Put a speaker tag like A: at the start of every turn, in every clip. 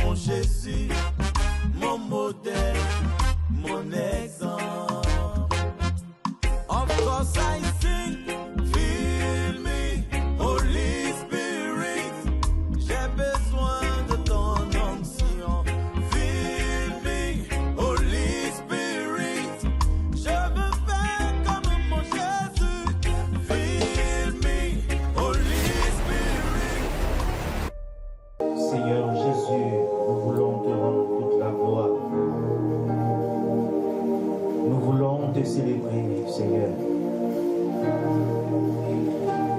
A: mon Jésus, mon modèle, mon exemple. Of course I sing, fill me, Holy Spirit. J'ai besoin de ton onction. Fill me, Holy Spirit. Je veux faire comme mon Jésus. Fill me, Holy Spirit.
B: Seigneur Jésus, nous voulons te rendre toute la gloire. Nous voulons te célébrer, Seigneur.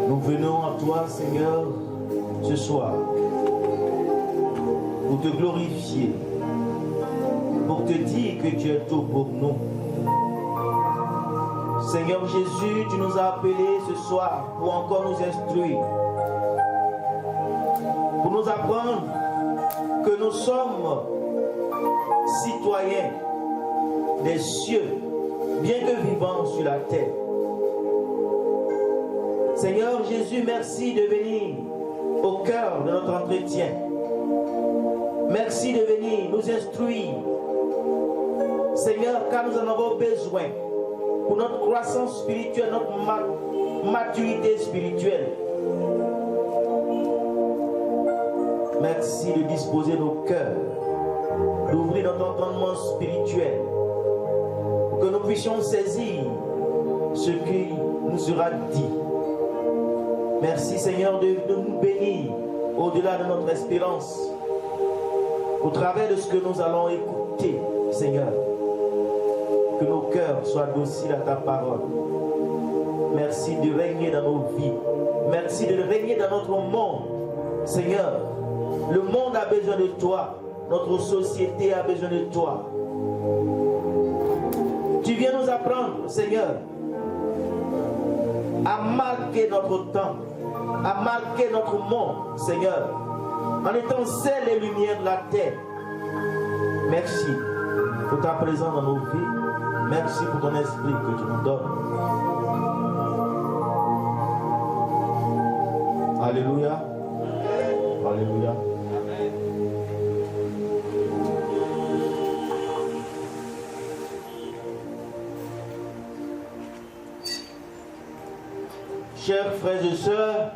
B: Nous venons à toi, Seigneur, ce soir, pour te glorifier, pour te dire que tu es tout pour nous. Seigneur Jésus, tu nous as appelés ce soir pour encore nous instruire, pour nous apprendre que nous sommes citoyens des cieux, bien que vivants sur la terre. Seigneur Jésus, merci de venir au cœur de notre entretien. Merci de venir nous instruire. Seigneur, car nous en avons besoin pour notre croissance spirituelle, notre maturité spirituelle. Merci de disposer nos cœurs, d'ouvrir notre entendement spirituel, pour que nous puissions saisir ce qui nous sera dit. Merci Seigneur de nous bénir au-delà de notre espérance, au travers de ce que nous allons écouter, Seigneur. Que nos cœurs soient dociles à ta parole. Merci de régner dans nos vies. Merci de régner dans notre monde. Seigneur, le monde a besoin de toi. Notre société a besoin de toi. Tu viens nous apprendre, Seigneur, à marquer notre temps, à marquer notre monde, Seigneur, en étant sel et lumière de la terre. Merci pour ta présence dans nos vies. Merci pour ton esprit que tu nous donnes. Alléluia. Alléluia. Chers frères et sœurs,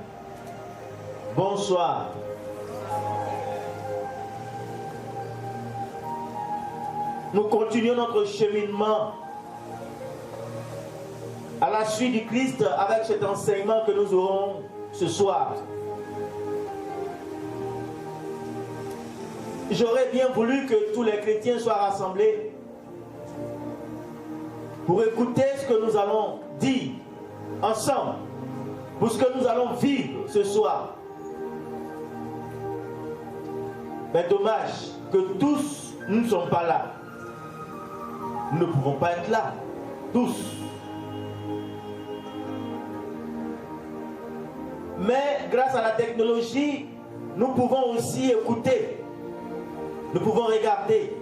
B: bonsoir. Nous continuons notre cheminement à la suite du Christ avec cet enseignement que nous aurons ce soir. J'aurais bien voulu que tous les chrétiens soient rassemblés pour écouter ce que nous allons dire ensemble, pour ce que nous allons vivre ce soir. Mais dommage que tous nous ne sommes pas là. Nous ne pouvons pas être là, tous. Mais grâce à la technologie, nous pouvons aussi écouter. Nous pouvons regarder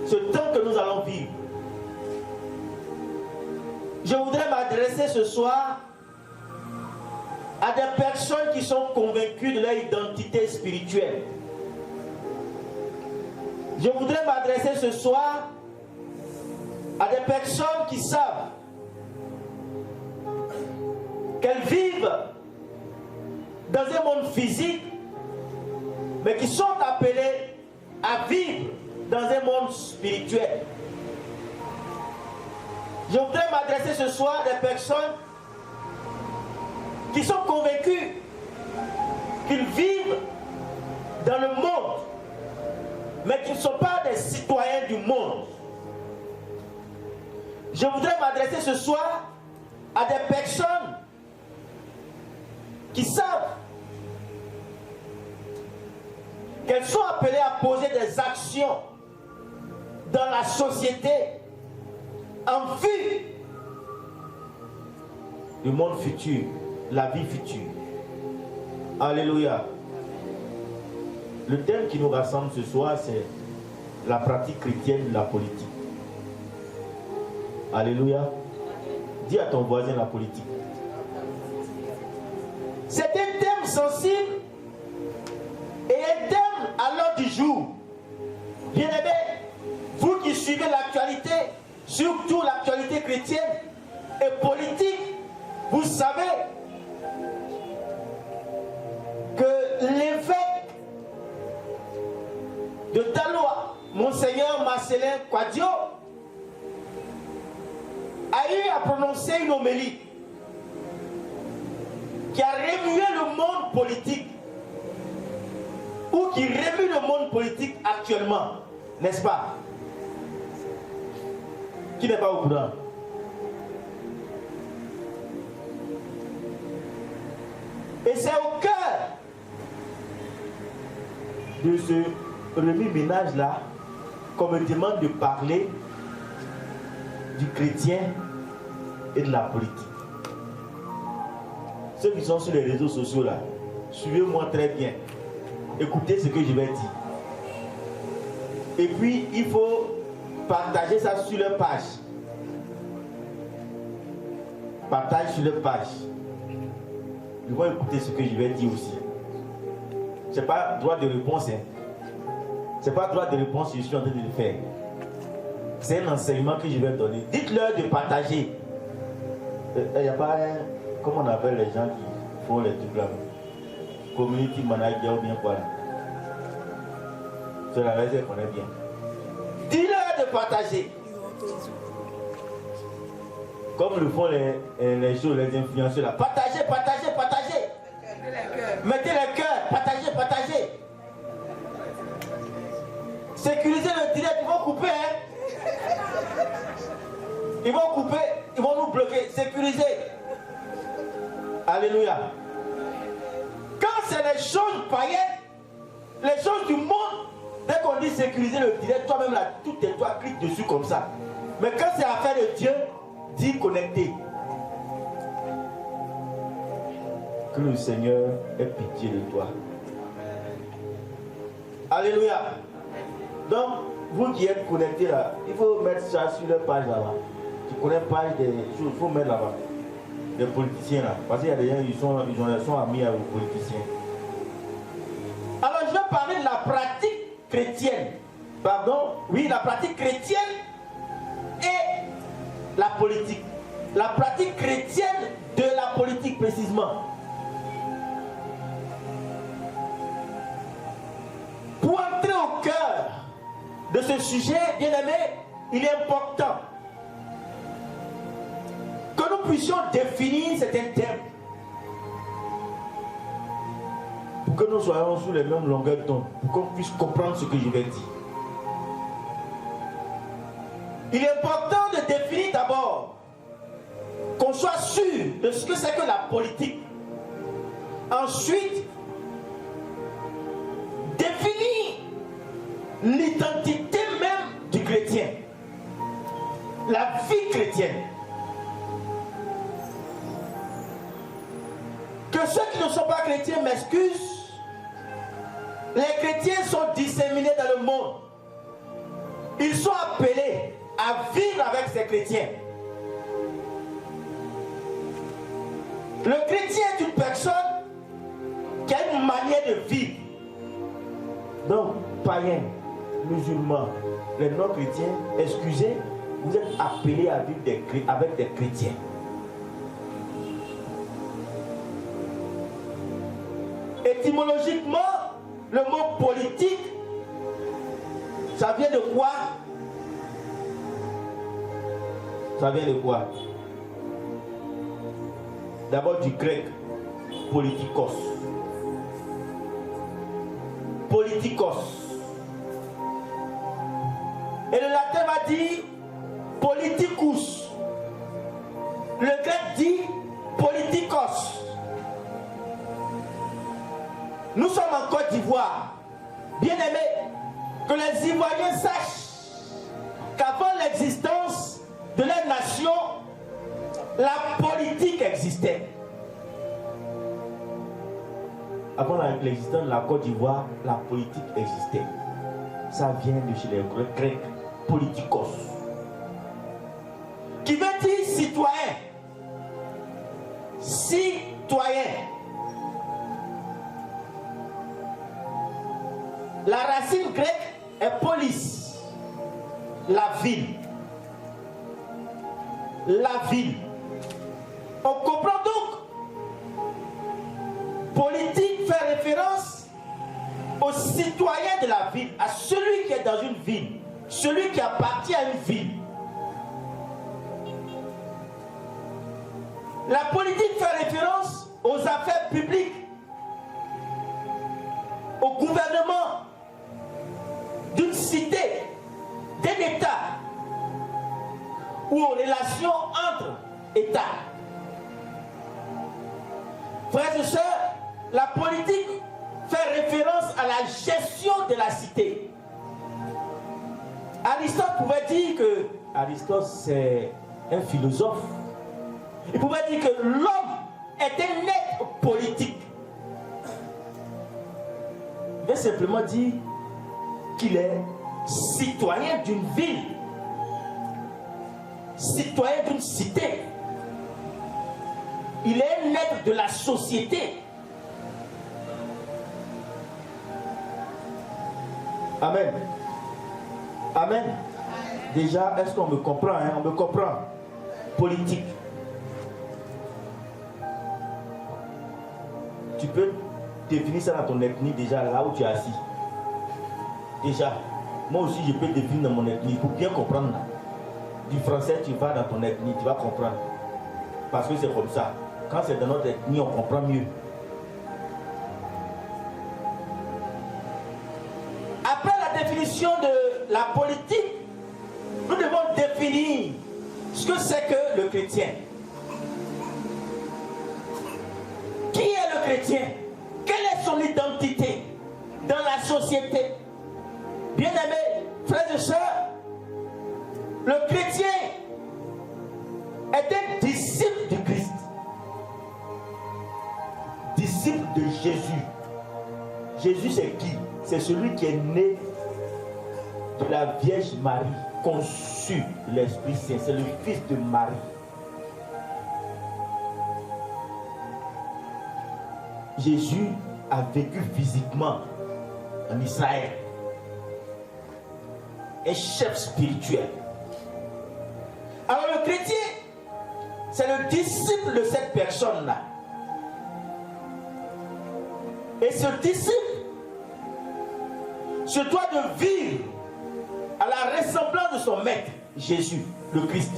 B: ce temps que nous allons vivre. Je voudrais m'adresser ce soir à des personnes qui sont convaincues de leur identité spirituelle. Je voudrais m'adresser ce soir à des personnes qui savent qu'elles vivent dans un monde physique, mais qui sont appelées à vivre dans un monde spirituel. Je voudrais m'adresser ce soir à des personnes qui sont convaincues qu'ils vivent dans le monde, mais qui ne sont pas des citoyens du monde. Je voudrais m'adresser ce soir à des personnes qui savent qu'elles sont appelées à poser des actions dans la société en vue du monde futur, la vie future. Alléluia. Le thème qui nous rassemble ce soir, c'est la pratique chrétienne de la politique. Alléluia. Dis à ton voisin la politique. C'est un thème sensible et du jour. Bien aimés, vous qui suivez l'actualité, surtout l'actualité chrétienne et politique, vous savez que l'évêque de Taloa, Monseigneur Marcelin Quadio, a eu à prononcer une homélie qui a remué le monde politique, ou qui remue le monde politique actuellement, n'est-ce pas? Qui n'est pas au courant? Et c'est au cœur de ce remue-ménage-là qu'on me demande de parler du chrétien et de la politique. Ceux qui sont sur les réseaux sociaux là, suivez-moi très bien. Écoutez ce que je vais dire. Et puis, il faut partager ça sur leur page. Partage sur leur page. Ils vont écouter ce que je vais dire aussi. Ce n'est pas droit de réponse. Hein. Ce n'est pas droit de réponse que je suis en train de le faire. C'est un enseignement que je vais donner. Dites-leur de partager. Il n'y a pas un... Comment on appelle les gens qui font les trucs là? Community manager ou bien quoi là? C'est la raison qu'on est bien. Dis-leur de partager. Comme le font les shows, les influenceurs là. Partagez, partagez, partagez. Mettez les cœurs, partagez, partagez. Sécurisez le direct, ils vont couper, hein. Ils vont couper, ils vont nous bloquer. Sécuriser. Alléluia. Quand c'est les choses païennes, les choses du monde, dès qu'on dit sécuriser le direct, toi-même là, tout est toi, clique dessus comme ça. Mais quand c'est affaire de Dieu, dis connecter. Que le Seigneur ait pitié de toi. Alléluia. Donc, vous qui êtes connectés là, il faut mettre ça sur leur page là-bas. Tu connais page des choses, il faut mettre là-bas. Les politiciens là. Parce qu'il y a des gens qui sont amis avec les politiciens. Alors, je vais parler de la pratique chrétienne. Pardon? Oui, la pratique chrétienne et la politique. La pratique chrétienne de la politique précisément. Pour entrer au cœur de ce sujet, bien aimé, il est important que nous puissions définir certains thèmes pour que nous soyons sous les mêmes longueurs d'onde, pour qu'on puisse comprendre ce que je vais dire. Il est important de définir d'abord, qu'on soit sûr de ce que c'est que la politique. Ensuite, définir l'identité même du chrétien, la vie chrétienne. Que ceux qui ne sont pas chrétiens m'excusent, les chrétiens sont disséminés dans le monde. Ils sont appelés à vivre avec ces chrétiens. Le chrétien est une personne qui a une manière de vivre. Donc, païens, musulmans, les non-chrétiens, excusez, vous êtes appelés à vivre avec des chrétiens. Étymologiquement, le mot politique, ça vient de quoi? Ça vient de quoi? D'abord du grec, politikos. Politikos. Et le latin va dire politicus. Le grec dit politikos. Nous sommes en Côte d'Ivoire. Bien aimés, que les Ivoiriens sachent qu'avant l'existence de leur nation, la politique existait. Avant l'existence de la Côte d'Ivoire, la politique existait. Ça vient de chez les Grecs, politikos. Qui veut dire citoyen. Citoyen. La racine grecque est polis, la ville. La ville. On comprend donc, politique fait référence aux citoyens de la ville, à celui qui est dans une ville, celui qui appartient à une ville. La politique fait référence aux affaires publiques, au gouvernement d'une cité, d'un État, ou aux relations entre États. Frères et sœurs, la politique fait référence à la gestion de la cité. Aristote pouvait dire que, Aristote c'est un philosophe, il pouvait dire que l'homme est un être politique. Il veut simplement dire qu'il est citoyen d'une ville, citoyen d'une cité. Il est un être de la société. Amen. Amen. Déjà, est-ce qu'on me comprend, hein? On me comprend. Politique. Tu peux définir ça dans ton ethnie déjà, là où tu es assis. Déjà, moi aussi je peux définir dans mon ethnie pour bien comprendre. Du français, tu vas dans ton ethnie, tu vas comprendre. Parce que c'est comme ça. Quand c'est dans notre ethnie, on comprend mieux. Après la définition de la politique, nous devons définir ce que c'est que le chrétien. Qui est le chrétien? Quelle est son identité dans la société? Bien-aimés, frères et sœurs, le chrétien est un disciple du Christ. Disciple de Jésus. Jésus c'est qui? C'est celui qui est né de la Vierge Marie, conçu de l'Esprit Saint. C'est le fils de Marie. Jésus a vécu physiquement en Israël. Un chef spirituel. Alors le chrétien, c'est le disciple de cette personne-là. Et ce disciple se doit de vivre à la ressemblance de son maître, Jésus, le Christ.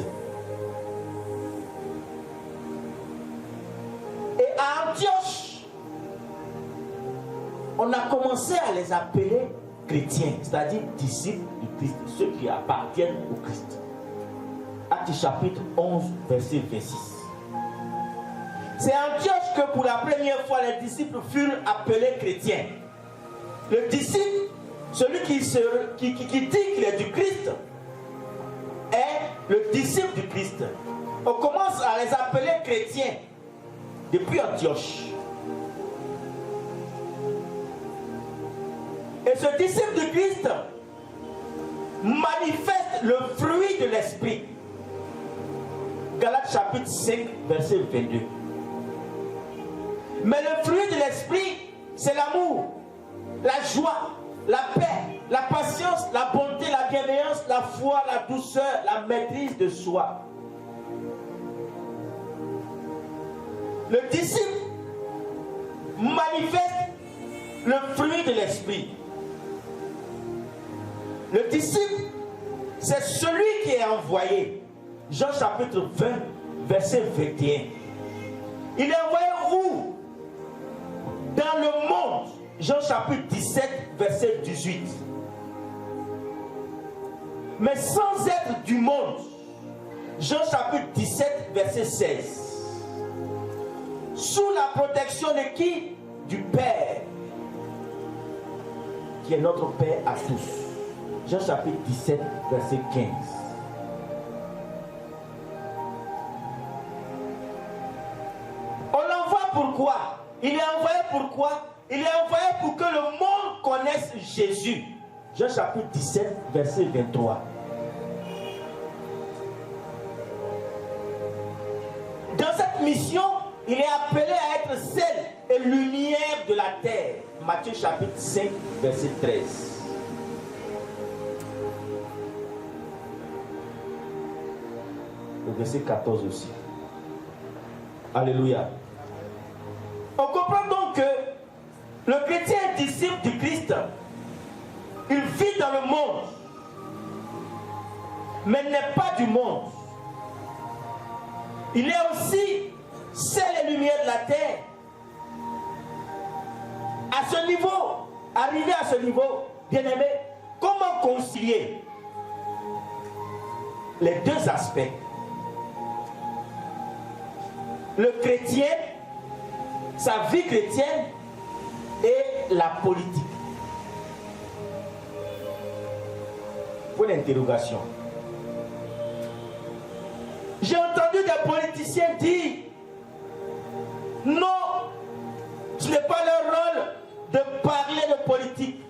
B: Et à Antioche, on a commencé à les appeler chrétiens, c'est-à-dire disciples du Christ, ceux qui appartiennent au Christ. Actes chapitre 11, verset 26. C'est à Antioche que pour la première fois les disciples furent appelés chrétiens. Le disciple, celui qui dit qu'il est du Christ, est le disciple du Christ. On commence à les appeler chrétiens depuis Antioche. Et ce disciple du Christ manifeste le fruit de l'esprit. Galates chapitre 5, verset 22. Mais le fruit de l'esprit, c'est l'amour, la joie, la paix, la patience, la bonté, la bienveillance, la foi, la douceur, la maîtrise de soi. Le disciple manifeste le fruit de l'esprit. Le disciple, c'est celui qui est envoyé. Jean chapitre 20, verset 21. Il est envoyé où? Dans le monde. Jean chapitre 17, verset 18. Mais sans être du monde. Jean chapitre 17, verset 16. Sous la protection de qui? Du Père, qui est notre Père à tous. Jean chapitre 17, verset 15. On l'envoie pourquoi? Il est envoyé pourquoi? Il est envoyé pour que le monde connaisse Jésus. Jean chapitre 17, verset 23. Dans cette mission, il est appelé à être sel et lumière de la terre. Matthieu chapitre 5, verset 13. Le verset 14 aussi. Alléluia. On comprend donc que le chrétien est disciple du Christ. Il vit dans le monde, mais n'est pas du monde. Il est aussi sel et lumière de la terre. À ce niveau, arrivé à ce niveau, bien aimé, comment concilier les deux aspects? Le chrétien, sa vie chrétienne et la politique. Point d'interrogation. J'ai entendu des politiciens dire non, ce n'est pas leur rôle de parler de politique.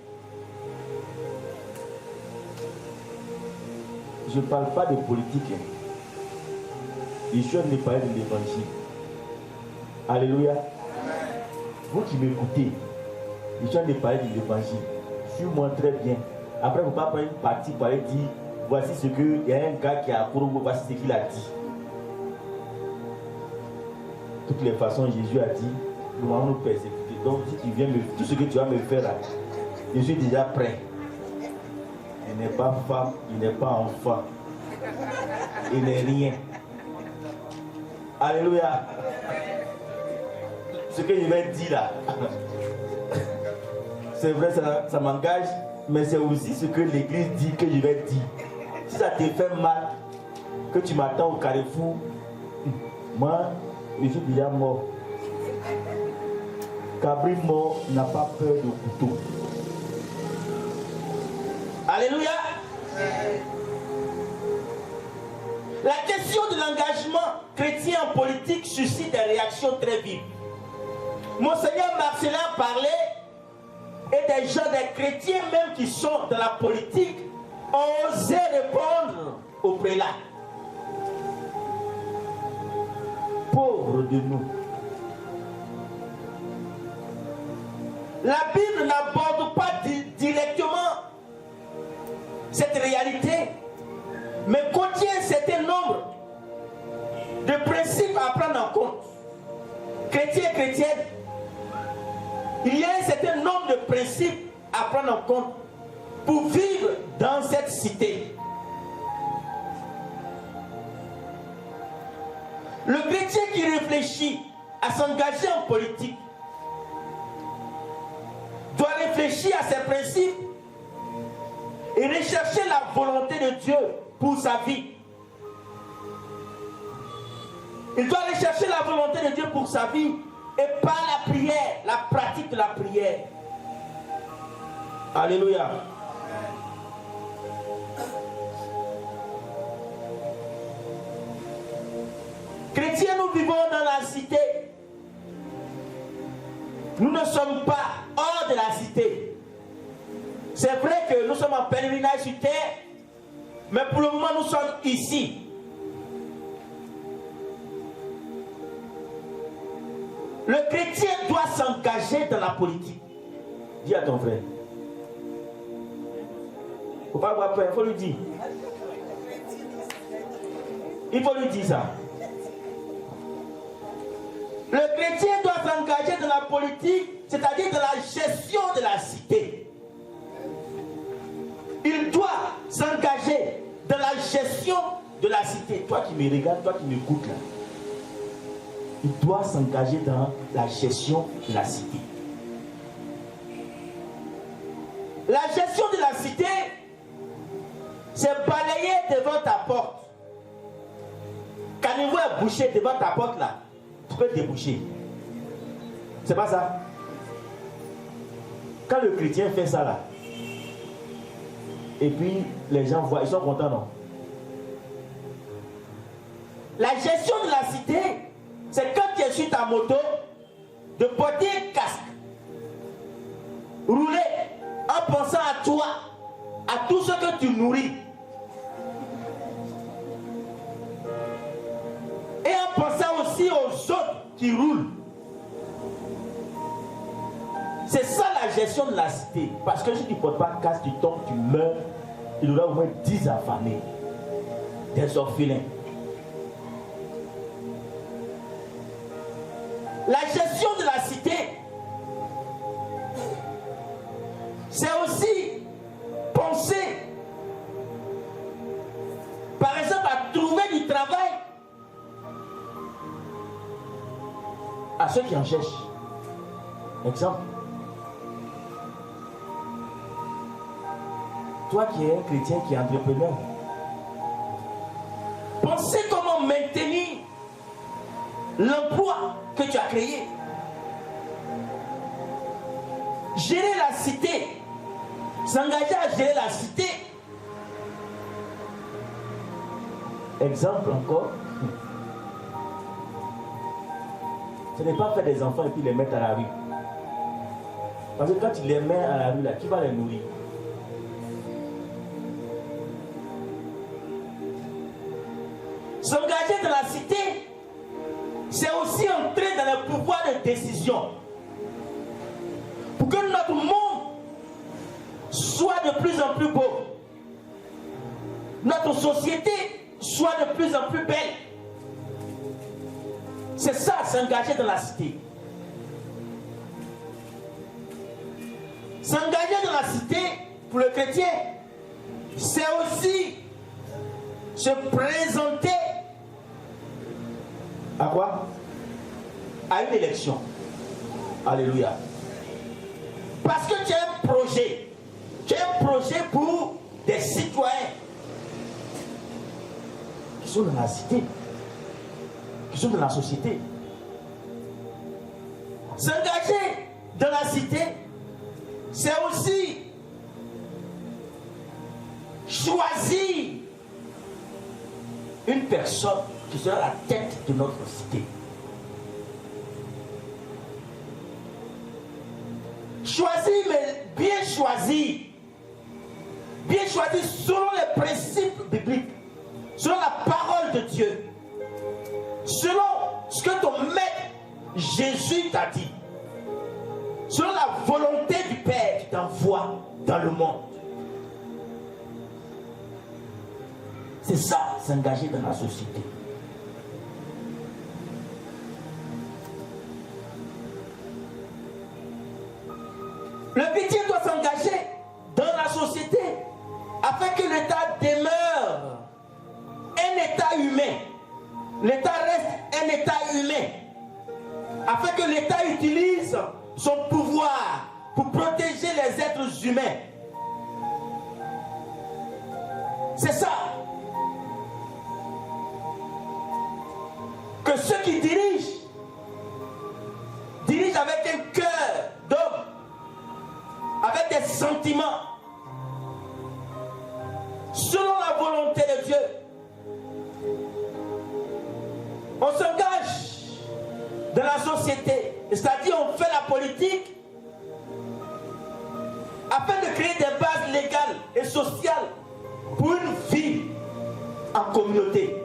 B: Je ne parle pas de politique. Je suis en train de parler de l'évangile. Alléluia. Vous qui m'écoutez, je suis en train de parler de l'évangile. Suis-moi très bien. Après, vous ne pouvez pas prendre une partie pour aller dire voici ce que. Il y a un gars qui a approuvé, voici ce qu'il a dit. De toutes les façons, Jésus a dit nous allons nous persécuter. Donc, si tu viens me. Tout ce que tu vas me faire là, je suis déjà prêt. Il n'est pas femme, il n'est pas enfant. Il n'est rien. Alléluia. Ce que je vais dire là, c'est vrai, ça m'engage, mais c'est aussi ce que l'église dit que je vais dire. Si ça te fait mal, que tu m'attends au carrefour, moi, je suis déjà mort. Cabri mort n'a pas peur de couteau. Alléluia. La question de l'engagement chrétien en politique suscite des réactions très vives. Monseigneur Marcelin parlait, et des gens, des chrétiens même qui sont dans la politique, ont osé répondre au prélat. Pauvres de nous. La Bible n'aborde pas directement cette réalité, mais contient un certain nombre de principes à prendre en compte. Chrétiens et chrétiennes, il y a un certain nombre de principes à prendre en compte pour vivre dans cette cité. Le chrétien qui réfléchit à s'engager en politique doit réfléchir à ses principes et rechercher la volonté de Dieu pour sa vie. Il doit rechercher la volonté de Dieu pour sa vie et par la prière, la pratique de la prière. Alléluia. Chrétiens, nous vivons dans la cité. Nous ne sommes pas hors de la cité. C'est vrai que nous sommes en pèlerinage sur terre, mais pour le moment nous sommes ici. Le chrétien doit s'engager dans la politique. Dis à ton frère. Il ne faut pas avoir peur, il faut lui dire. Il faut lui dire ça. Le chrétien doit s'engager dans la politique, c'est-à-dire dans la gestion de la cité. Il doit s'engager dans la gestion de la cité. Toi qui me regardes, toi qui m'écoutes là. Il doit s'engager dans la gestion de la cité. La gestion de la cité, c'est balayer devant ta porte. Caniveau est bouché devant ta porte là. Tu peux déboucher. C'est pas ça. Quand le chrétien fait ça là, et puis les gens voient, ils sont contents, non? La gestion de la cité, c'est quand tu es sur ta moto, de porter un casque, rouler en pensant à toi, à tout ce que tu nourris. Et en pensant aussi aux autres qui roulent. C'est ça la gestion de la cité. Parce que si tu ne portes pas casse, tu tombes, tu meurs, il y aura au moins 10 affamés, des orphelins. La gestion de la cité, c'est aussi penser, par exemple, à trouver du travail à ceux qui en cherchent. Exemple. Toi qui es un chrétien, qui est entrepreneur, pensez comment maintenir l'emploi que tu as créé. Gérer la cité, s'engager à gérer la cité. Exemple encore. Ce n'est pas faire des enfants et puis les mettre à la rue. Parce que quand tu les mets à la rue, là, qui va les nourrir? S'engager dans la cité, c'est aussi entrer dans le pouvoir de décision. Pour que notre monde soit de plus en plus beau. Notre société soit de plus en plus belle. C'est ça, s'engager dans la cité. S'engager dans la cité, pour le chrétien, c'est aussi se présenter à quoi? À une élection. Alléluia. Parce que tu as un projet. Tu as un projet pour des citoyens qui sont dans la cité, qui sont dans la société. S'engager dans la cité, c'est aussi choisir une personne qui sera la tête de notre cité. Choisir, mais bien choisir. Bien choisir selon les principes bibliques, selon la parole de Dieu, selon ce que ton maître Jésus t'a dit, selon la volonté du Père qui t'envoie dans le monde. C'est ça, s'engager dans la société. Le chrétien doit s'engager dans la société afin que l'État demeure un État humain. L'État reste un État humain. Afin que l'État utilise son pouvoir pour protéger les êtres humains. C'est ça. Que ceux qui dirigent avec un cœur d'homme, avec des sentiments, selon la volonté de Dieu. On s'engage dans la société, c'est-à-dire on fait la politique afin de créer des bases légales et sociales pour une vie en communauté.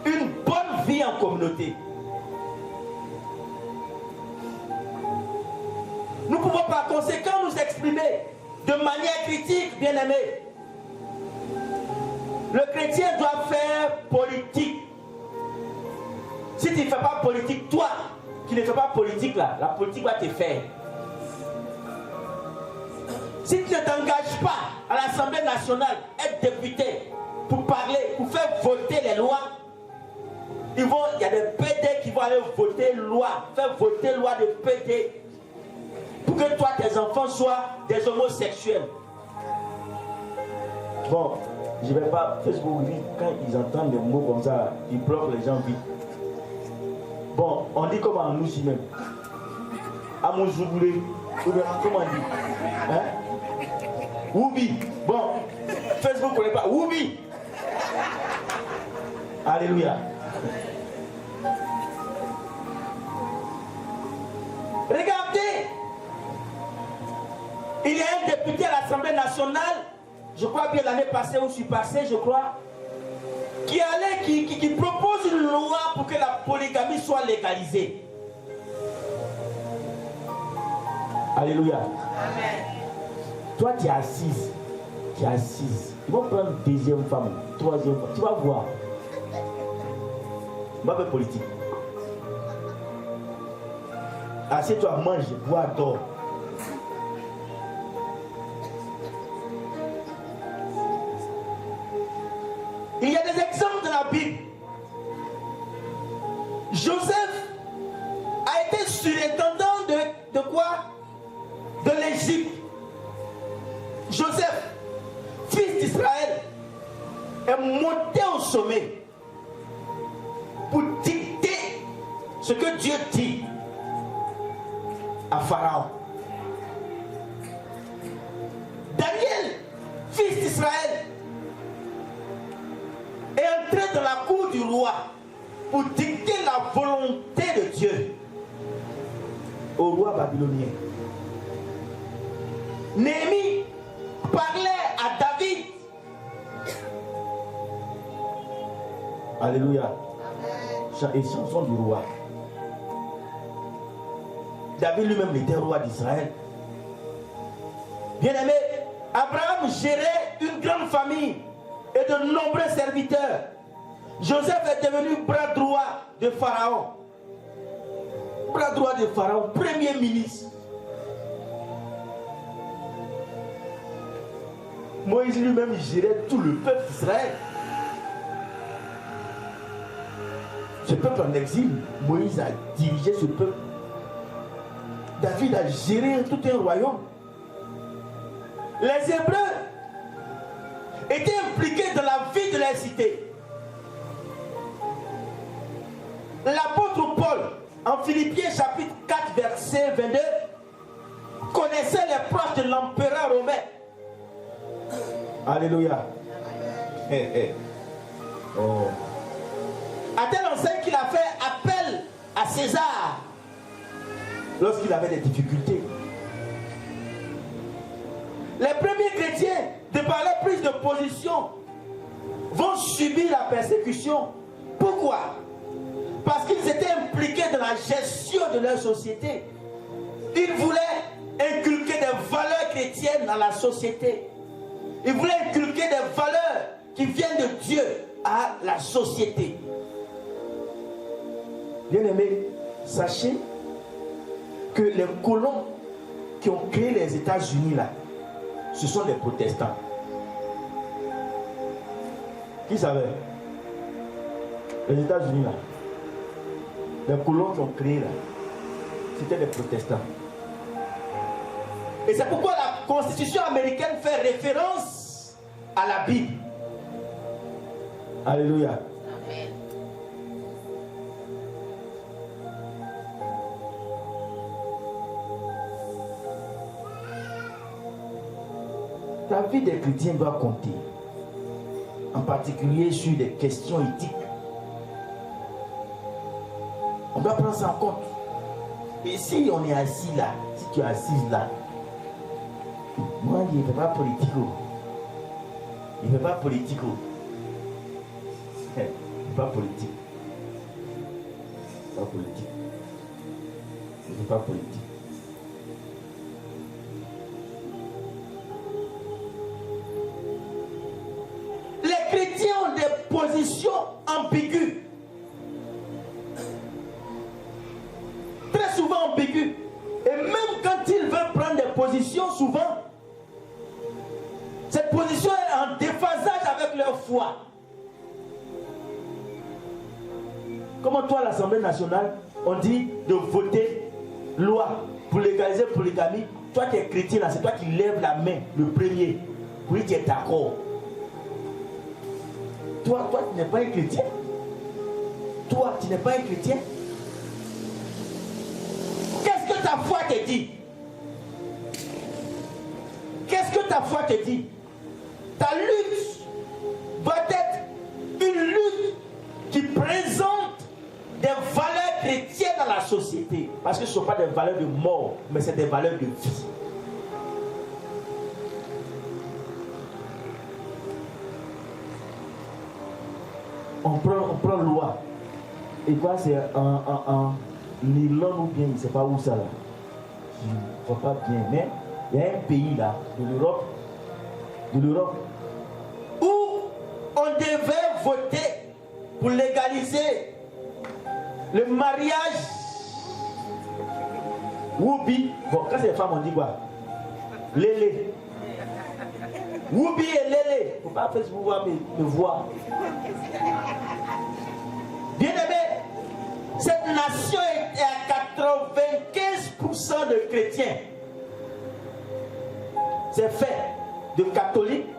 B: Une bonne vie en communauté. Nous pouvons par conséquent nous exprimer de manière critique, bien aimés. Le chrétien doit faire politique. Si tu ne fais pas politique, toi qui ne fais pas politique là, la politique va te faire. Si tu ne t'engages pas à l'Assemblée nationale, être député, pour parler, pour faire voter les lois, il y a des PD qui vont aller voter loi, faire voter loi de PD, pour que toi, tes enfants soient des homosexuels. Bon, je ne vais pas, Facebook, quand ils entendent des mots comme ça, ils bloquent les gens vite. Bon, on dit comme en nous si même. À mon jouboulé, ou bien comment on dit? Hein? Woubi. Bon, Facebook ne connaît pas. Woubi. Alléluia. Regardez, il y a un député à l'Assemblée nationale, je crois bien l'année passée où je suis passé, je crois, qui propose une loi pour que la polygamie soit légalisée. Alléluia. Toi, tu es assise. Tu es assise. Ils vont prendre deuxième femme, troisième femme. Tu vas voir. On va faire politique. Assieds-toi, mange, bois, dors. Il y a des exemples dans la Bible. Joseph a été surintendant de quoi? De l'Égypte. Joseph, fils d'Israël, est monté au sommet pour dicter ce que Dieu dit à Pharaon. Daniel, fils d'Israël, est entré dans la cour du roi pour dicter la volonté de Dieu au roi babylonien. Néhémie parlait à David. Alléluia. Et chanson du roi. David lui-même était roi d'Israël. Bien aimé, Abraham gérait une grande famille et de nombreux serviteurs. Joseph est devenu bras droit de Pharaon. Bras droit de Pharaon, premier ministre. Moïse lui-même gérait tout le peuple d'Israël. Ce peuple en exil, Moïse a dirigé ce peuple. David a géré tout un royaume. Les Hébreux étaient impliqués dans la vie de la cité. L'apôtre Paul, en Philippiens chapitre 4, verset 22, connaissait les proches de l'empereur romain. Alléluia. Oh. À tel enseigne qu'il a fait appel à César lorsqu'il avait des difficultés. Les premiers chrétiens, de par leur prise de position, vont subir la persécution. Pourquoi? Parce qu'ils étaient impliqués dans la gestion de leur société. Ils voulaient inculquer des valeurs chrétiennes dans la société. Ils voulaient inculquer des valeurs qui viennent de Dieu à la société. Bien-aimés, sachez que les colons qui ont créé les États-Unis là, ce sont des protestants. Qui savait? Les États-Unis là, les colons qui ont créé là, c'était des protestants. Et c'est pourquoi la Constitution américaine fait référence à la Bible. Alléluia. Amen. La vie des chrétiens doit compter, en particulier sur des questions éthiques. On doit prendre ça en compte. Et si on est assis là, si tu es assise là, moi il ne fait pas politique. Il ne fait pas politique. Il ne fait pas politique. Pas politique. Il ne fait pas politique. Les chrétiens ont des positions ambiguës. Très souvent ambiguës. Et même quand ils veulent prendre des positions, souvent, cette position est en déphasage avec leur foi. Comment toi, à l'Assemblée nationale, on dit de voter loi pour légaliser la polygamie. Toi, tu es chrétien, là, c'est toi qui lèves la main, le premier. Oui, tu es d'accord. Toi, tu n'es pas un chrétien. Toi, tu n'es pas un chrétien. Qu'est-ce que ta foi te dit? Qu'est-ce que ta foi te dit? Ta lutte va être une lutte qui présente des valeurs chrétiennes dans la société. Parce que ce ne sont pas des valeurs de mort, mais c'est des valeurs de vie. On prend loi. Et quoi, c'est en Irlande ou bien, je ne sais pas où ça là. Je ne vois pas bien, mais Il y a un pays là, de l'Europe, où on devait voter pour légaliser le mariage. Woubi, bon, quand c'est les femmes, on dit quoi? Lélé. Woubi et Lélé. Faut pas faire pouvoir me voir. Bien aimé, cette nation est à 95% de chrétiens. C'est fait de catholiques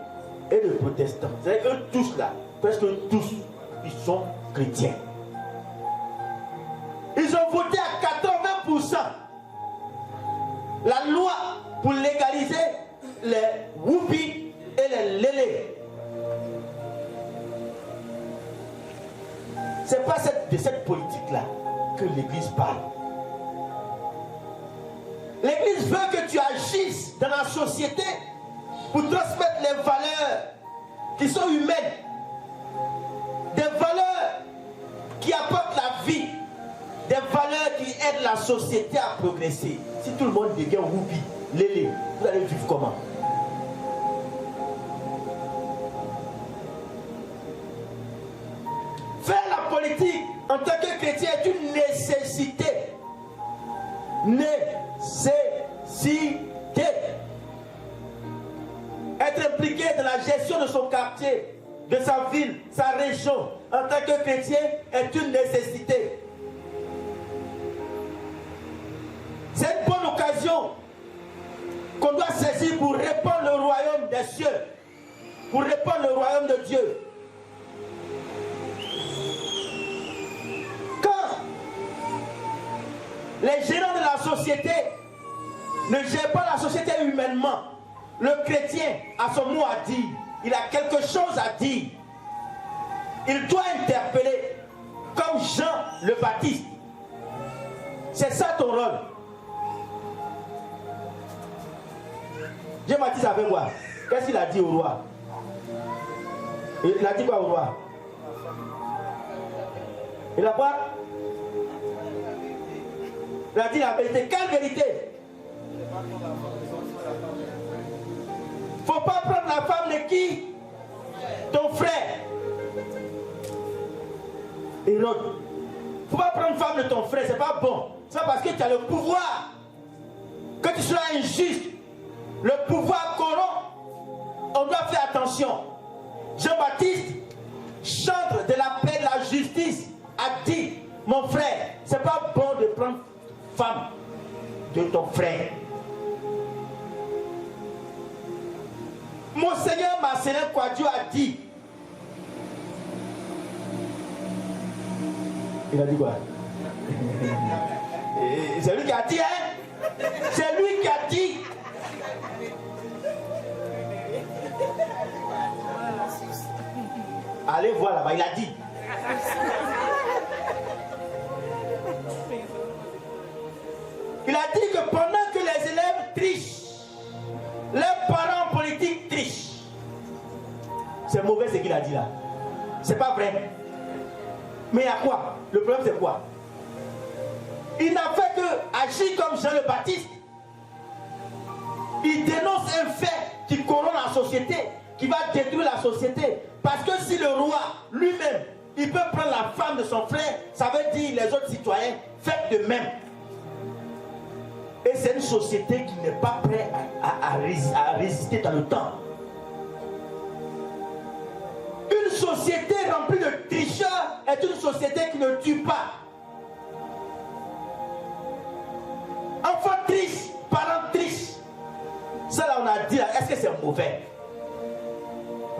B: et de protestants. C'est-à-dire que tous là, presque tous, ils sont chrétiens. Ils ont voté à 80% la loi pour légaliser les whoopis et les lélés. C'est pas de cette politique-là que l'Église parle. L'Église veut que tu agisses dans la société pour transmettre les valeurs qui sont humaines, des valeurs qui apportent la vie, des valeurs qui aident la société à progresser. Si tout le monde devient whoopi, lélé, vous allez vivre comment? Faire la politique en tant que chrétien est une nécessité. Nécessité. Être impliqué dans la gestion de son quartier, de sa ville, sa région, en tant que chrétien est une nécessité. C'est une bonne occasion qu'on doit saisir pour répandre le royaume des cieux, pour répandre le royaume de Dieu. Quand les gérants de la société ne gèrent pas la société humainement, le chrétien a son mot à dire, il a quelque chose à dire. Il doit interpeller, comme Jean le Baptiste. C'est ça ton rôle. Jean-Baptiste avait quoi? Qu'est-ce qu'il a dit au roi? Il a dit quoi au roi? Il a quoi? Il a dit la vérité. Quelle vérité? Faut pas prendre la femme de qui? Ton frère. Hérode. Faut pas prendre femme de ton frère, c'est pas bon. C'est parce que tu as le pouvoir. Que tu sois injuste. Le pouvoir corrompt. On doit faire attention. Jean-Baptiste, chantre de la paix et de la justice, a dit, mon frère, c'est pas bon de prendre femme de ton frère. Monseigneur Marcelin Kouadio a dit. Il a dit quoi? C'est lui qui a dit, hein? C'est lui qui a dit. Allez voir là-bas, il a dit. Il a dit que pendant que les élèves trichent, leurs parents politiques trichent. C'est mauvais ce qu'il a dit là. C'est pas vrai. Mais il y a quoi? Le problème c'est quoi? Il n'a fait que agir comme Jean le Baptiste. Il dénonce un fait qui corrompt la société, qui va détruire la société. Parce que si le roi lui-même, il peut prendre la femme de son frère, ça veut dire les autres citoyens, faites de même. Et c'est une société qui n'est pas prête à résister dans le temps. Une société remplie de tricheurs est une société qui ne tue pas. Enfants trichent, parents trichent. Ça là on a dit, est-ce que c'est mauvais?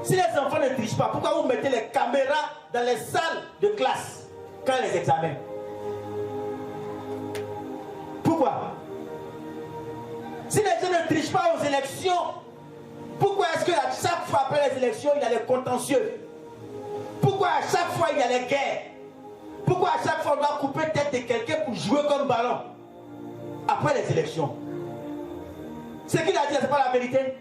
B: Si les enfants ne trichent pas, pourquoi vous mettez les caméras dans les salles de classe quand les examens? Pourquoi? Si les gens ne trichent pas aux élections, pourquoi est-ce qu'à chaque fois après les élections, il y a les contentieux? Pourquoi à chaque fois il y a les guerres? Pourquoi à chaque fois on doit couper tête de quelqu'un pour jouer comme ballon? Après les élections. Ce qu'il a dit, ce n'est pas la vérité.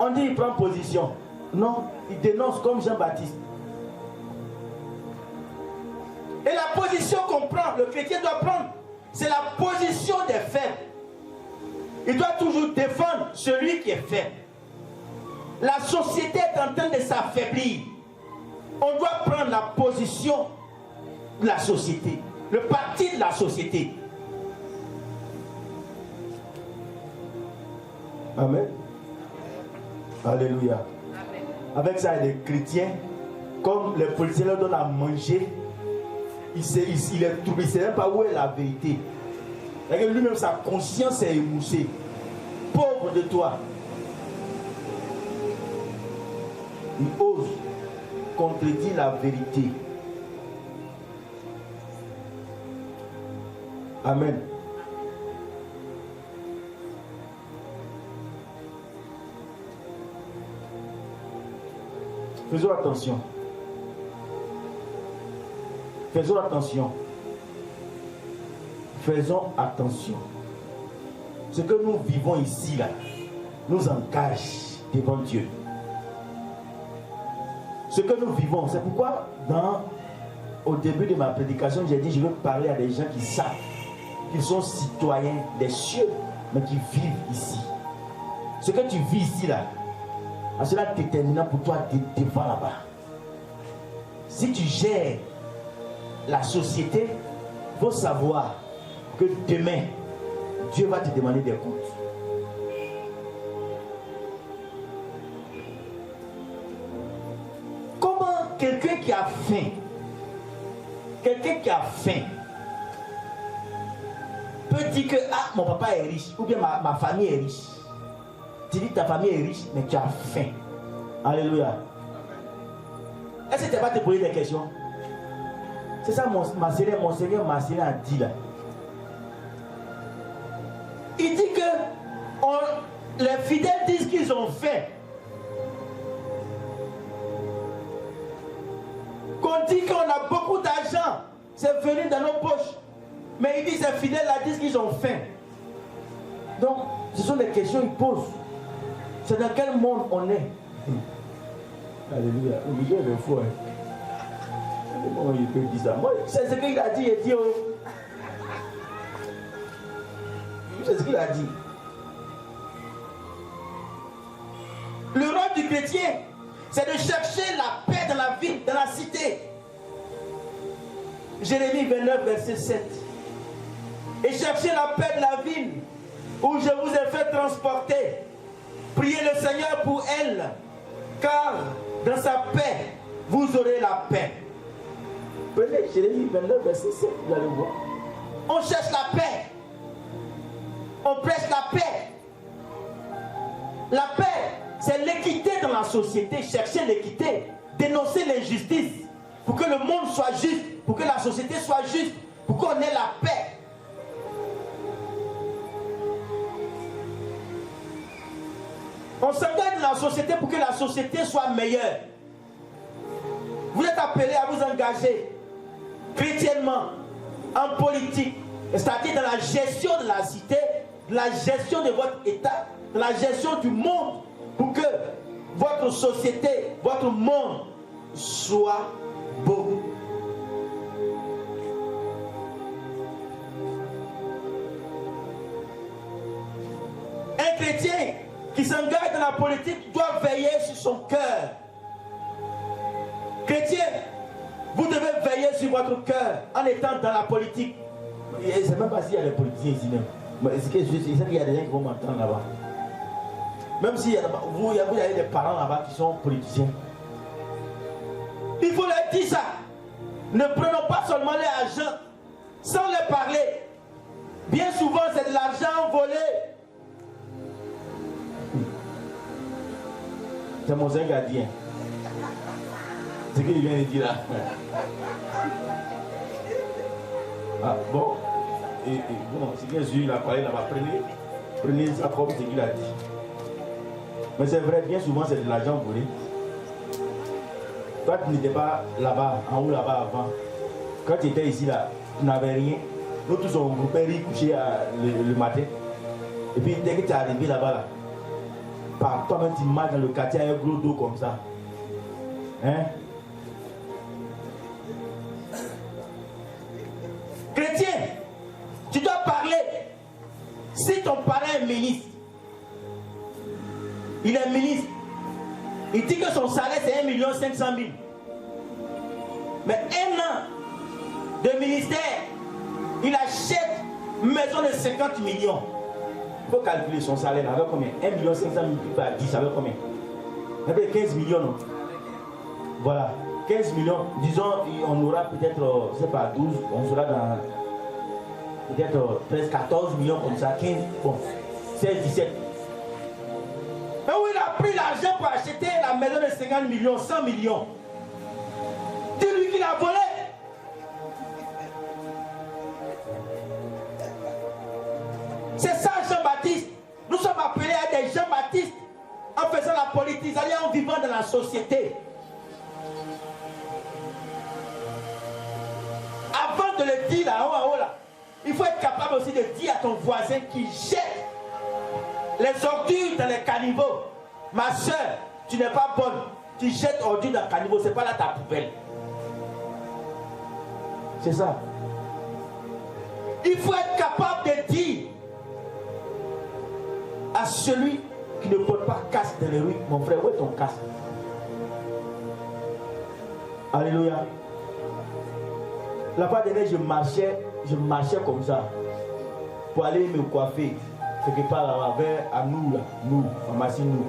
B: On dit il prend position. Non, il dénonce comme Jean-Baptiste. Et la position qu'on prend, le chrétien doit prendre, c'est la position des faibles. Il doit toujours défendre celui qui est faible. La société est en train de s'affaiblir. On doit prendre la position de la société, le parti de la société. Amen. Alléluia. Amen. Avec ça, les chrétiens, comme les policiers leur donnent à manger, il est troublé, il ne sait même pas où est la vérité. Lui-même, sa conscience est émoussée. Pauvre de toi. Il ose contredire la vérité. Amen. Faisons attention. Faisons attention. Faisons attention. Ce que nous vivons ici, là, nous engage devant Dieu. Ce que nous vivons, c'est pourquoi au début de ma prédication, j'ai dit je veux parler à des gens qui savent qu'ils sont citoyens des cieux, mais qui vivent ici. Ce que tu vis ici, là, cela est déterminant pour toi devant là-bas. Si tu gères la société, il faut savoir que demain, Dieu va te demander des comptes. Comment quelqu'un qui a faim, peut dire que mon papa est riche, ou bien ma famille est riche. Tu dis que ta famille est riche, mais tu as faim. Alléluia. Est-ce que tu vas te poser des questions? C'est ça mon Seigneur a dit là. Il dit que les fidèles disent qu'ils ont faim. Qu'on dit qu'on a beaucoup d'argent, c'est venu dans nos poches. Mais il dit ces fidèles là disent qu'ils ont faim. Donc, ce sont des questions qu'ils posent. C'est dans quel monde on est? Alléluia. Obligé de foi. Comment il peut dire ça? Moi, c'est ce qu'il a dit, il dit. C'est ce qu'il a dit. Le rôle du chrétien, c'est de chercher la paix dans la ville, dans la cité. Jérémie 29, verset 7. Et cherchez la paix de la ville où je vous ai fait transporter. Priez le Seigneur pour elle, car dans sa paix, vous aurez la paix. Prenez Jérémie 29, verset 7, vous allez voir. On cherche la paix. On prêche la paix. La paix, c'est l'équité dans la société. Chercher l'équité, dénoncer l'injustice, pour que le monde soit juste, pour que la société soit juste, pour qu'on ait la paix. On s'engage dans la société pour que la société soit meilleure. Vous êtes appelés à vous engager chrétiennement, en politique, c'est-à-dire dans la gestion de la cité, de la gestion de votre État, de la gestion du monde, pour que votre société, votre monde soit beau. Un chrétien qui s'engage dans la politique doit veiller sur son cœur. Chrétien, vous devez veiller sur votre cœur en étant dans la politique. Je ne sais même pas s'il y a des politiciens ici même. C'est qu'il y a des gens qui vont m'entendre là-bas. Même s'il y a vous avez des parents là-bas qui sont politiciens. Il faut leur dire ça. Ne prenons pas seulement l'argent sans leur parler. Bien souvent, c'est de l'argent volé. C'est mon gardien. C'est ce qu'il vient de dire là. Ah bon. Bon, c'est bien sûr, il a parlé là-bas. Prenez ça comme ce qu'il a dit. Mais c'est vrai, bien souvent c'est de l'argent volé. Toi, tu n'étais pas là-bas, en haut là-bas avant. Quand tu étais ici là, tu n'avais rien. Nous tous on groupait riz couché le matin. Et puis dès que tu es arrivé là-bas, là, par toi-même tu marches dans le quartier avec un gros dos comme ça. Hein? Chrétien, tu dois Si ton parent est ministre, il est ministre, il dit que son salaire c'est 1 500 000. Mais un an de ministère, il achète une maison de 50 millions. Il faut calculer son salaire avec combien? 1 500 000 par 10, avec combien? Avec 15 millions, non? Voilà, 15 millions. Disons, on aura peut-être, je ne sais pas, 12, on sera dans peut-être 13, 14 millions comme ça, 15, bon, 16, 17. Et où il a pris l'argent pour acheter la maison de 50 millions, 100 millions. Dis-lui qu'il a volé. C'est ça Jean-Baptiste. Nous sommes appelés à des Jean-Baptiste en faisant la politisation, en vivant dans la société. Avant de le dire là-haut, là, il faut être capable aussi de dire à ton voisin qui jette les ordures dans les caniveaux. Ma soeur, tu n'es pas bonne. Tu jettes ordures dans le caniveau, c'est pas là ta poubelle. C'est ça. Il faut être capable de dire à celui qui ne porte pas casque dans les rues, mon frère, où est ton casque? Alléluia. La fois dernière, je marchais comme ça pour aller me coiffer. Quelque part là, vers à nous, là, nous, pharmacie nous.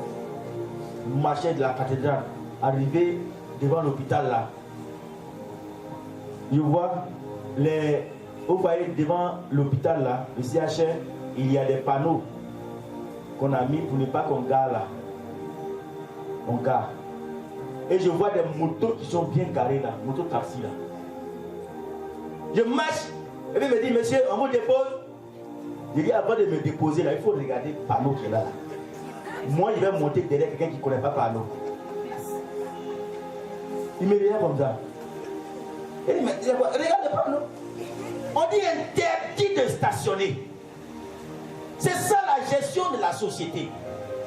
B: Je marchais de la cathédrale, arrivé devant l'hôpital là. Je vois vous voyez devant l'hôpital là, le CHR, il y a des panneaux qu'on a mis pour ne pas qu'on gare là. On gare. Et je vois des motos qui sont bien garées là, motos taxi là. Je marche, et puis il me dit, monsieur, on vous dépose. Je dis, avant de me déposer là, il faut regarder le panneau qui est là. Moi, je vais monter derrière quelqu'un qui ne connaît pas le panneau. Il me regarde comme ça. Et il me dit, regarde le panneau. On dit interdit de stationner. C'est ça la gestion de la société.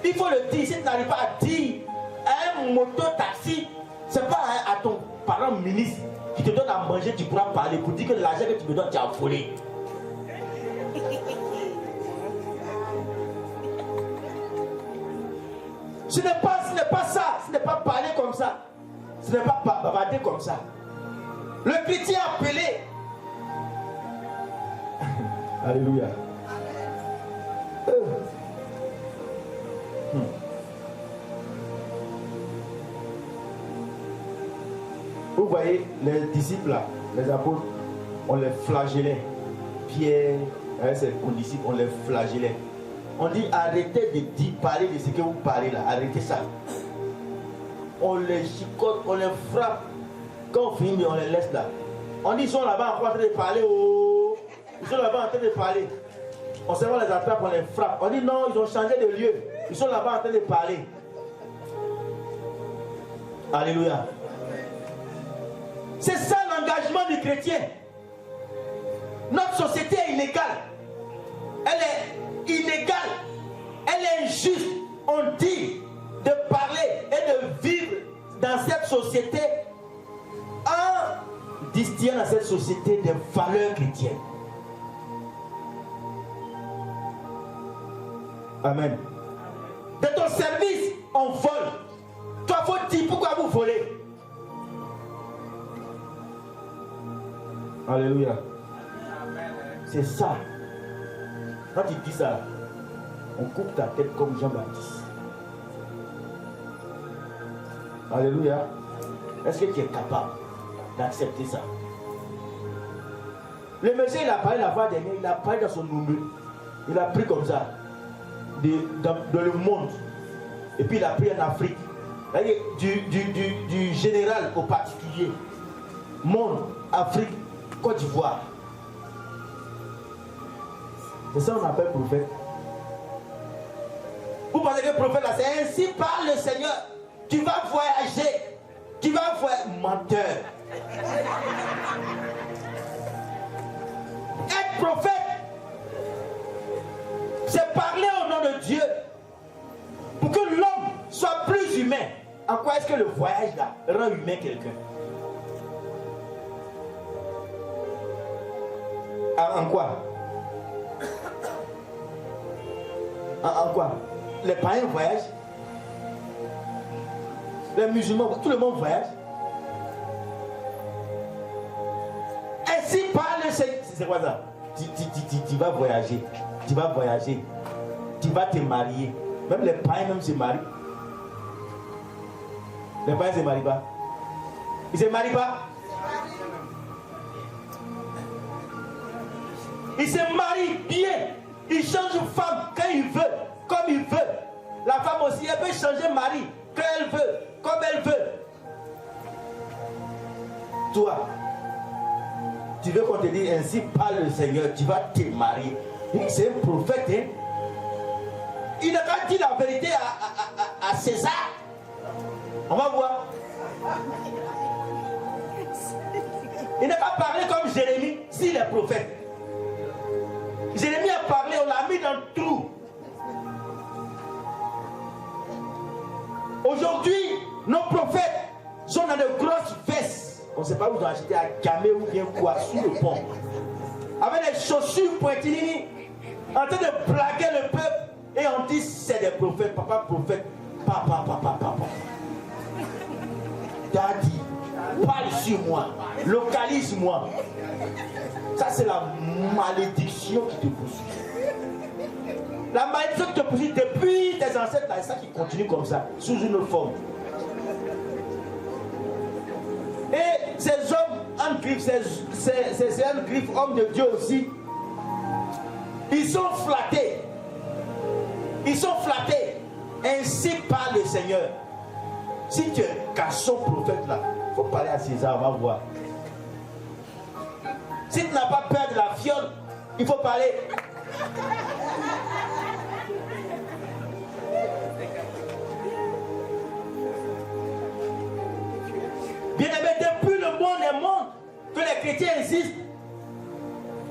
B: Il faut le dire. Si tu n'arrives pas à dire à un moto-taxi, ce n'est pas à ton parent ministre qui te donne à manger, tu pourras parler pour dire que l'argent que tu me donnes, tu as volé. Ce n'est pas ça, ce n'est pas parler comme ça, ce n'est pas bavarder comme ça. Le chrétien appelé. Alléluia. Vous voyez, les disciples là, les apôtres, on les flagellait. Pierre, avec ses condisciples, on les flagellait. On dit arrêtez de dire, parler de ce que vous parlez là, arrêtez ça. On les chicote, on les frappe. Quand on finit, on les laisse là. On dit ils sont là-bas en train de parler. Oh. Ils sont là-bas en train de parler. On sait pas les attrape, on les frappe. On dit non, ils ont changé de lieu. Ils sont là-bas en train de parler. Alléluia. C'est ça l'engagement du chrétien. Notre société est illégale. Elle est inégale. Elle est injuste. On dit de parler et de vivre dans cette société en distillant dans cette société des valeurs chrétiennes. Amen. De ton service, on vole. Toi, il faut dire pourquoi vous volez. Alléluia. C'est ça. Quand tu dis ça, on coupe ta tête comme Jean-Baptiste. Alléluia. Est-ce que tu es capable d'accepter ça? Le monsieur, il a parlé la fois dernière, il a parlé dans son numéro. Il a pris comme ça, dans le monde. Et puis il a pris en Afrique. Du général au particulier. Monde, Afrique, Côte d'Ivoire. C'est ça qu'on appelle prophète. Vous pensez que le prophète là, c'est ainsi parle le Seigneur. Tu vas voyager. Tu vas voyager. Menteur. Être prophète, c'est parler au nom de Dieu. Pour que l'homme soit plus humain. En quoi est-ce que le voyage là rend humain quelqu'un? En quoi? En quoi? Les païens voyagent. Les musulmans, tout le monde voyage. Ainsi parle le Seigneur. C'est quoi ça? Tu vas voyager. Tu vas voyager. Tu vas te marier. Même les païens même se marient. Les païens ne se marient pas. Ils ne se marient pas. Ils se marient bien. Ils changent de femme quand ils veulent, comme ils veulent. La femme aussi, elle peut changer de mari quand elle veut, comme elle veut. Toi, tu veux qu'on te dise ainsi parle le Seigneur, tu vas te marier. C'est un prophète, hein? Il n'a pas dit la vérité à César. On va voir. Il n'a pas parlé comme Jérémie, s'il est prophète. Jérémie a parlé, on l'a mis dans le trou. Aujourd'hui, nos prophètes sont dans de grosses vestes. On ne sait pas où ils ont acheté à Gamé ou bien quoi, sous le pont. Avec des chaussures pointilini, en train de blaguer le peuple. Et on dit c'est des prophètes, papa prophète, papa. Daddy, parle sur moi, localise-moi. Ça c'est la malédiction qui te poursuit. La malédiction qui te poursuit depuis tes ancêtres, c'est ça qui continue comme ça, sous une forme. Et ces hommes en griffe, ces en griffe, hommes de Dieu aussi, ils sont flattés. Ils sont flattés. Ainsi parle le Seigneur. Si tu es garçon prophète là, il faut parler à César, on va voir. Si tu n'as pas peur de la fiole, il faut parler. Bien-aimé, depuis le monde est monde que les chrétiens existent,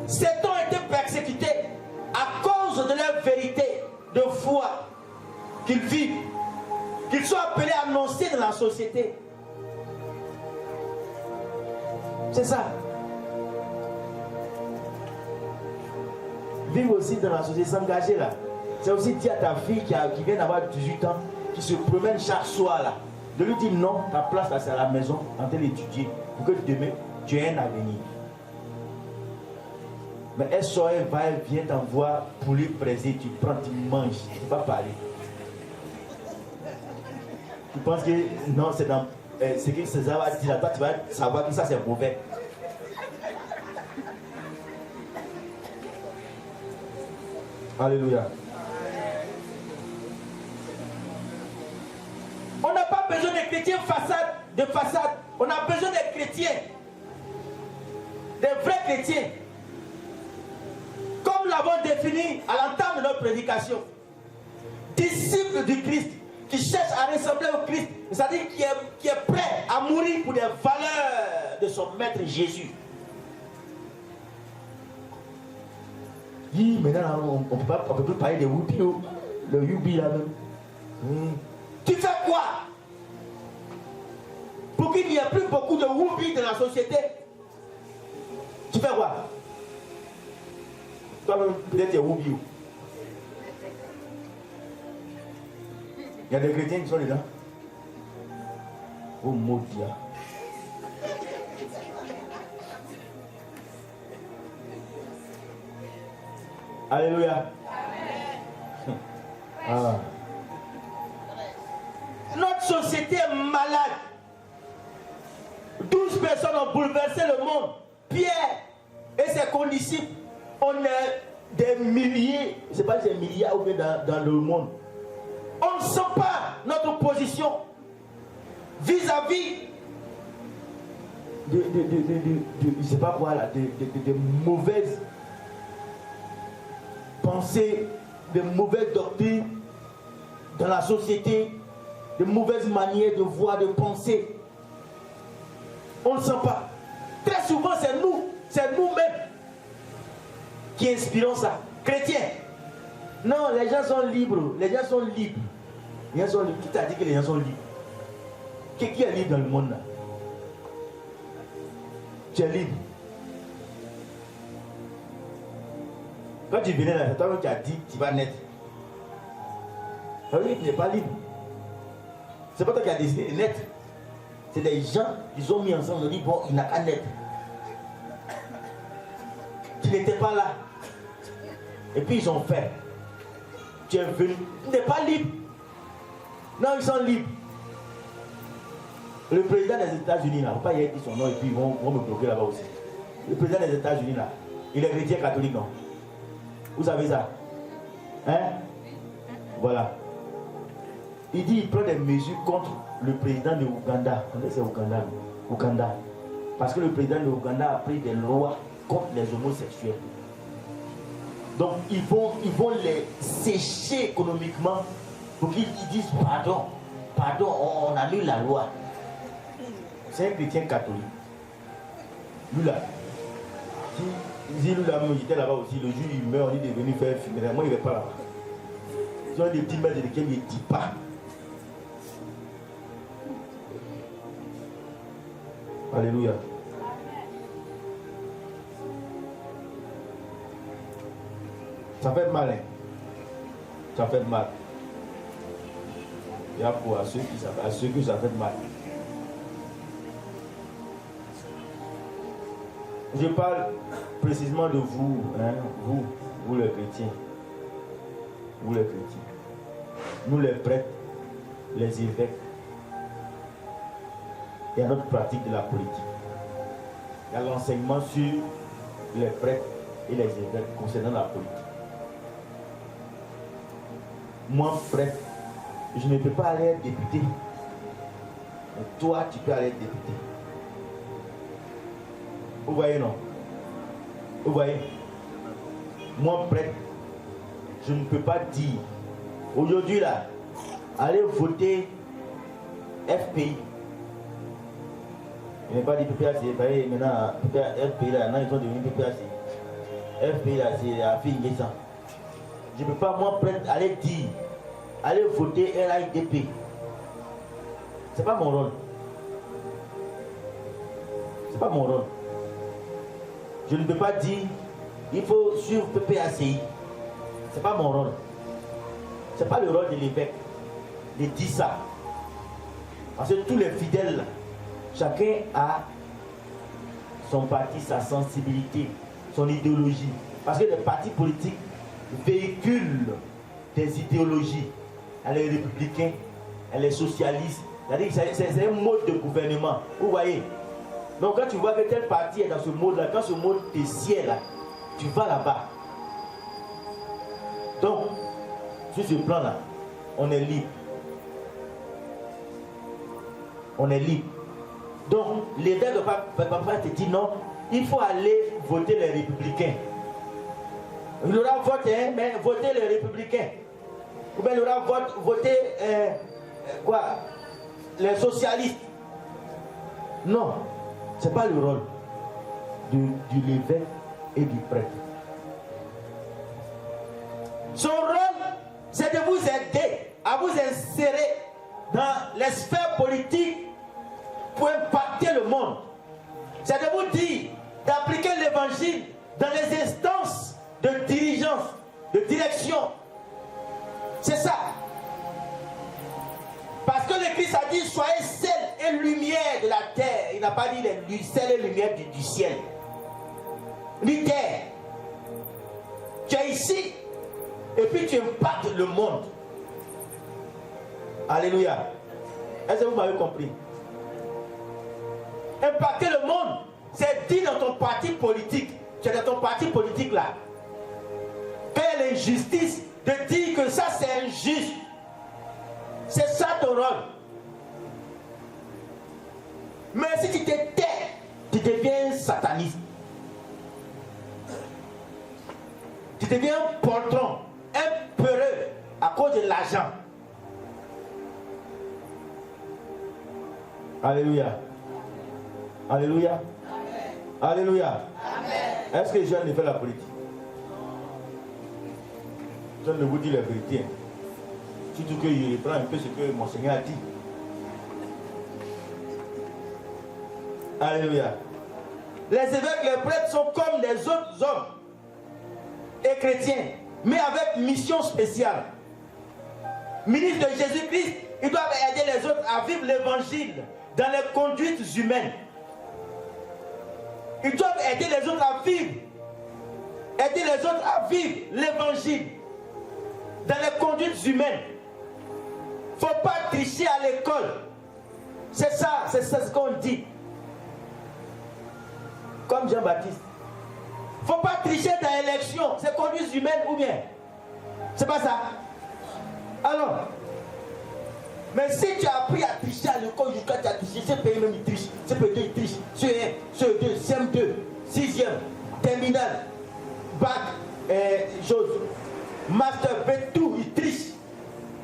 B: ces ont été persécutés à cause de leur vérité de foi qu'ils vivent, qu'ils soient appelés à annoncer dans la société. C'est ça. Vivre aussi dans la société, s'engager là. C'est aussi dire à ta fille qui vient d'avoir 18 ans, qui se promène chaque soir là, de lui dire non, ta place là c'est à la maison, en train d'étudier, pour que demain tu aies un avenir. Mais elle sort, elle va, elle vient t'envoyer pour lui praiser, tu prends, tu manges, tu ne vas pas parler. Tu penses que non, c'est dans ce que César va dire, toi tu vas savoir que ça c'est mauvais. Alléluia. On n'a pas besoin de chrétiens de façade. On a besoin des chrétiens. Des vrais chrétiens. Comme nous l'avons défini à l'entame de notre prédication. Disciples du Christ, qui cherchent à ressembler au Christ. C'est-à-dire qui est prêt à mourir pour des valeurs de son maître Jésus. Oui, maintenant on ne peut plus parler de Whoopi, le Whoopi là même. Tu fais quoi pour qu'il n'y ait plus beaucoup de Whoopi dans la société? Tu fais quoi? Toi-même, peut-être tu es Whoopi. Il y a des chrétiens qui sont dedans. Oh mon Dieu. Alléluia. Ah. Notre société est malade. 12 personnes ont bouleversé le monde. Pierre et ses condisciples, on est des milliers, je ne sais pas si c'est des milliards ou bien dans le monde. On ne sent pas notre position vis-à-vis je ne sais pas quoi là, de mauvaises pensées, de mauvaises doctrines dans la société, de mauvaises manières de voir, de penser. On ne sent pas. Très souvent, c'est nous-mêmes qui inspirons ça. Chrétiens. Non, les gens sont libres. Les gens sont libres. Les gens sont libres. Qui t'a dit que les gens sont libres? Qui est libre dans le monde là? Tu es libre. Quand tu venais là, c'est toi qui as dit tu vas naître. Ça veut dire qu'il n'est pas libre. C'est pas toi qui as décidé de naître. C'est des gens qui ont mis ensemble, ils ont dit bon, il n'a qu'à naître. Tu n'étais pas là. Et puis ils ont fait. Tu es venu. Tu n'es pas libre. Non, ils sont libres. Le président des États-Unis, là, il ne faut pas y dire son nom et puis ils vont me bloquer là-bas aussi. Le président des États-Unis, là, il est chrétien catholique, non? Vous savez ça? Hein? Voilà. Il dit qu'il prend des mesures contre le président de Ouganda. C'est Ouganda. Ouganda. Parce que le président de Ouganda a pris des lois contre les homosexuels. Donc ils vont les sécher économiquement pour qu'ils disent pardon, on annule la loi. C'est un chrétien catholique. Lui là, lui là, j'étais là-bas aussi, le jour il meurt, on dit de venir faire un funéraire. Moi il ne va pas là-bas. Ils ont des petits maîtres de lesquels il ne dit pas. Alléluia. Ça fait mal, hein? Ça fait mal. Il y a pour à ceux que ça fait mal. Je parle précisément de vous, hein? Vous les chrétiens. Vous les chrétiens. Nous les prêtres, les évêques. Il y a notre pratique de la politique. Il y a l'enseignement sur les prêtres et les évêques concernant la politique. Moi, prêtre, je ne peux pas aller être député. Mais toi, tu peux aller être député. Vous voyez, non? Vous voyez? Moi, prêtre, je ne peux pas dire, aujourd'hui là, allez voter FPI. Je n'ai pas dit PPAC, maintenant, FPI là, ils sont devenus PPAC. FPI là, c'est la fille Nguessan. Je ne peux pas, moi, prêtre, aller dire, allez voter RAIDP. C'est pas mon rôle. C'est pas mon rôle. Je ne peux pas dire, il faut suivre PPACI. C'est pas mon rôle. C'est pas le rôle de l'évêque de dire ça. Parce que tous les fidèles, là, chacun a son parti, sa sensibilité, son idéologie. Parce que les partis politiques véhiculent des idéologies. Elle est républicain, elle est socialiste. C'est un mode de gouvernement. Vous voyez? Donc quand tu vois que tel parti est dans ce mode-là, quand ce mode te sied là, tu vas là-bas. Donc, sur ce plan-là, on est libre. On est libre. Donc, l'évêque ne peut pas te dire non, il faut aller voter les républicains. Il aura voté, mais voter les républicains. Ou bien il aura voté les socialistes. Non, ce n'est pas le rôle du l'évêque et du prêtre. Son rôle, c'est de vous aider à vous insérer dans les sphères politiques pour impacter le monde. C'est de vous dire d'appliquer l'évangile dans les instances de dirigeance, de direction. C'est ça. Parce que le Christ a dit soyez sel et lumière de la terre. Il n'a pas dit sel et lumière du ciel. Ni terre. Tu es ici et puis tu impactes le monde. Alléluia. Est-ce que vous m'avez compris? Impacter le monde, c'est dire dans ton parti politique. Tu es dans ton parti politique là. Quand il y a l'injustice, de dire que ça c'est injuste. C'est ça ton rôle. Mais si tu te tais, tu deviens sataniste. Tu deviens un poltron, un peureux à cause de l'argent. Alléluia. Alléluia. Amen. Alléluia. Amen. Est-ce que les jeunes ne font la politique? Je ne vous dis la vérité. Surtout qu'il reprend un peu ce que mon Seigneur a dit. Alléluia. Les évêques, les prêtres sont comme les autres hommes et chrétiens, mais avec mission spéciale. ministres de Jésus-Christ, ils doivent aider les autres à vivre l'évangile dans les conduites humaines. Ils doivent aider les autres à vivre. Aider les autres à vivre l'évangile dans les conduites humaines. Il ne faut pas tricher à l'école. C'est ça, c'est ce qu'on dit. Comme Jean-Baptiste. Il ne faut pas tricher dans l'élection. C'est conduite humaine ou bien? C'est pas ça. Alors, mais si tu as appris à tricher à l'école jusqu'à tu as triché, ce pays même il triche, ce pays il triche, ce 1, ce 2, CM2, 6e, terminale, bac, chose, master, tout, il triche.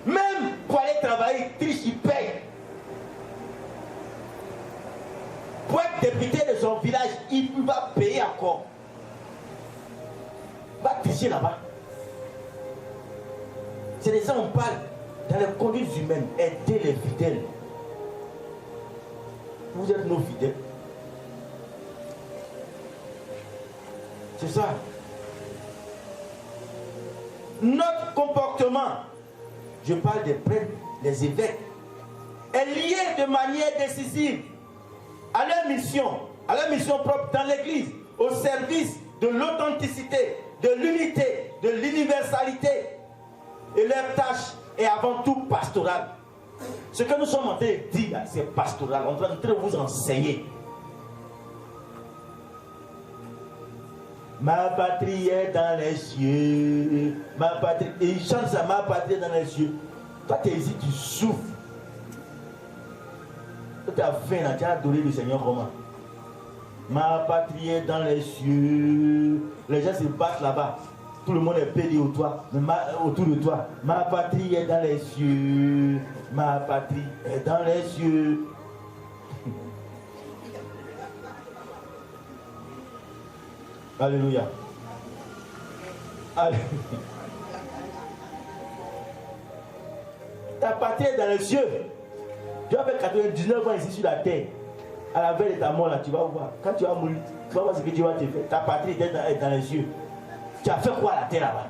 B: Même pour aller travailler, il triche, il paye. Pour être député de son village, il va payer encore. Il va tricher là-bas. C'est de ça qu'on parle dans les conduites humaines. Aider les fidèles. Vous êtes nos fidèles. C'est ça. Notre comportement, je parle des prêtres, des évêques, est lié de manière décisive à leur mission propre dans l'Église, au service de l'authenticité, de l'unité, de l'universalité. Et leur tâche est avant tout pastorale. Ce que nous sommes en train de dire, c'est pastoral. On est en train de vous enseigner. Ma patrie est dans les cieux. Ma patrie. Et il chante ça, ma patrie est dans les cieux. Toi, tu es ici, tu souffres. Toi, tu as faim, tu as adoré le Seigneur comment? Ma patrie est dans les cieux. Les gens se battent là-bas. Tout le monde est pédé autour de toi. Ma patrie est dans les cieux. Ma patrie est dans les cieux. Alléluia. Alléluia. Ta patrie est dans les cieux. Tu as fait 99 ans ici sur la terre. À la veille de ta mort, là, tu vas voir. Quand tu vas mourir, tu vas voir ce que tu vas te faire. Ta patrie est dans les cieux. Tu as fait quoi à la terre là-bas?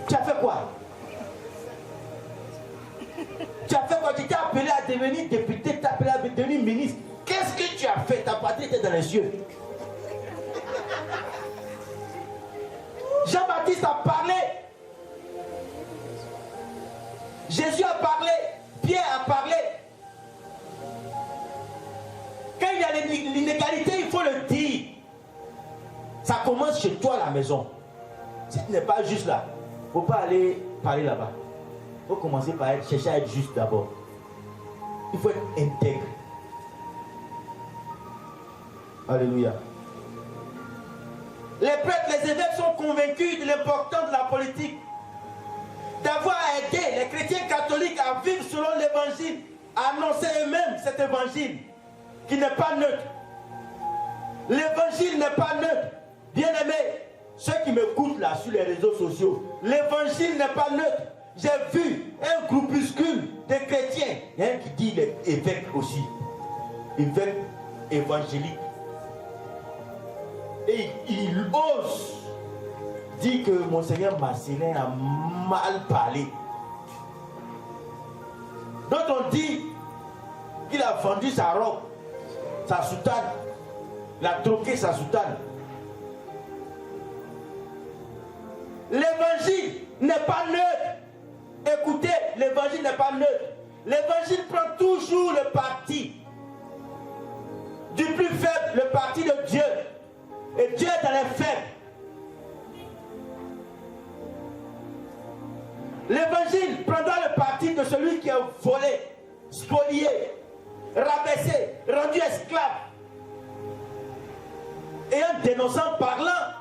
B: Tu as fait quoi? Tu as fait quoi? Tu t'es appelé à devenir député, tu t'es appelé à devenir ministre. Qu'est-ce que tu as fait? Ta patrie était dans les cieux. Jean-Baptiste a parlé. Jésus a parlé. Pierre a parlé. Quand il y a l'inégalité, il faut le dire. Ça commence chez toi à la maison. Si tu n'es pas juste là, il ne faut pas aller parler là-bas. Il faut commencer par chercher à être juste d'abord. Il faut être intègre. Alléluia. Les prêtres, les évêques sont convaincus de l'importance de la politique. D'avoir aidé les chrétiens catholiques à vivre selon l'évangile, à annoncer eux-mêmes cet évangile qui n'est pas neutre. L'évangile n'est pas neutre. Bien-aimés, ceux qui m'écoutent là sur les réseaux sociaux, l'évangile n'est pas neutre. J'ai vu un groupuscule de chrétiens, qui dit les évêques aussi, évêques évangéliques. Et il ose dire que Monseigneur Marcelin a mal parlé. D'autres ont dit qu'il a vendu sa robe, sa soutane, il a troqué sa soutane. L'évangile n'est pas neutre. Écoutez, l'évangile n'est pas neutre. L'évangile prend toujours le parti du plus faible, le parti de Dieu. Et Dieu est dans les faibles. L'évangile prendra le parti de celui qui est volé, spolié, rabaissé, rendu esclave. Et en dénonçant parlant,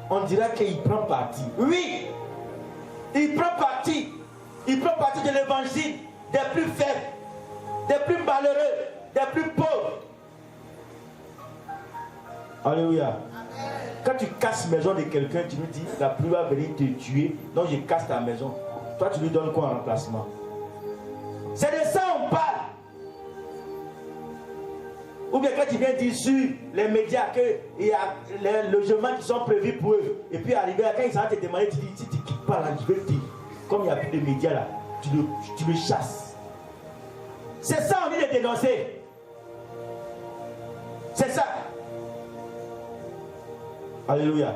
B: on dira qu'il prend parti. Oui, il prend parti. Il prend parti de l'évangile des plus faibles, des plus malheureux, des plus pauvres. Alléluia. Quand tu casses la maison de quelqu'un, tu me dis, la pluie va venir te tuer, donc je casse ta maison. Toi, tu lui donnes quoi en remplacement? C'est de ça on parle. Ou bien quand tu viens dire sur les médias qu'il y a les logements qui sont prévus pour eux, et puis arrivé, quand ils vont te demander, tu dis, parles, je vais te dire, comme il n'y a plus de médias là, tu le chasses. C'est ça, on dit de dénoncer. C'est ça. Alléluia.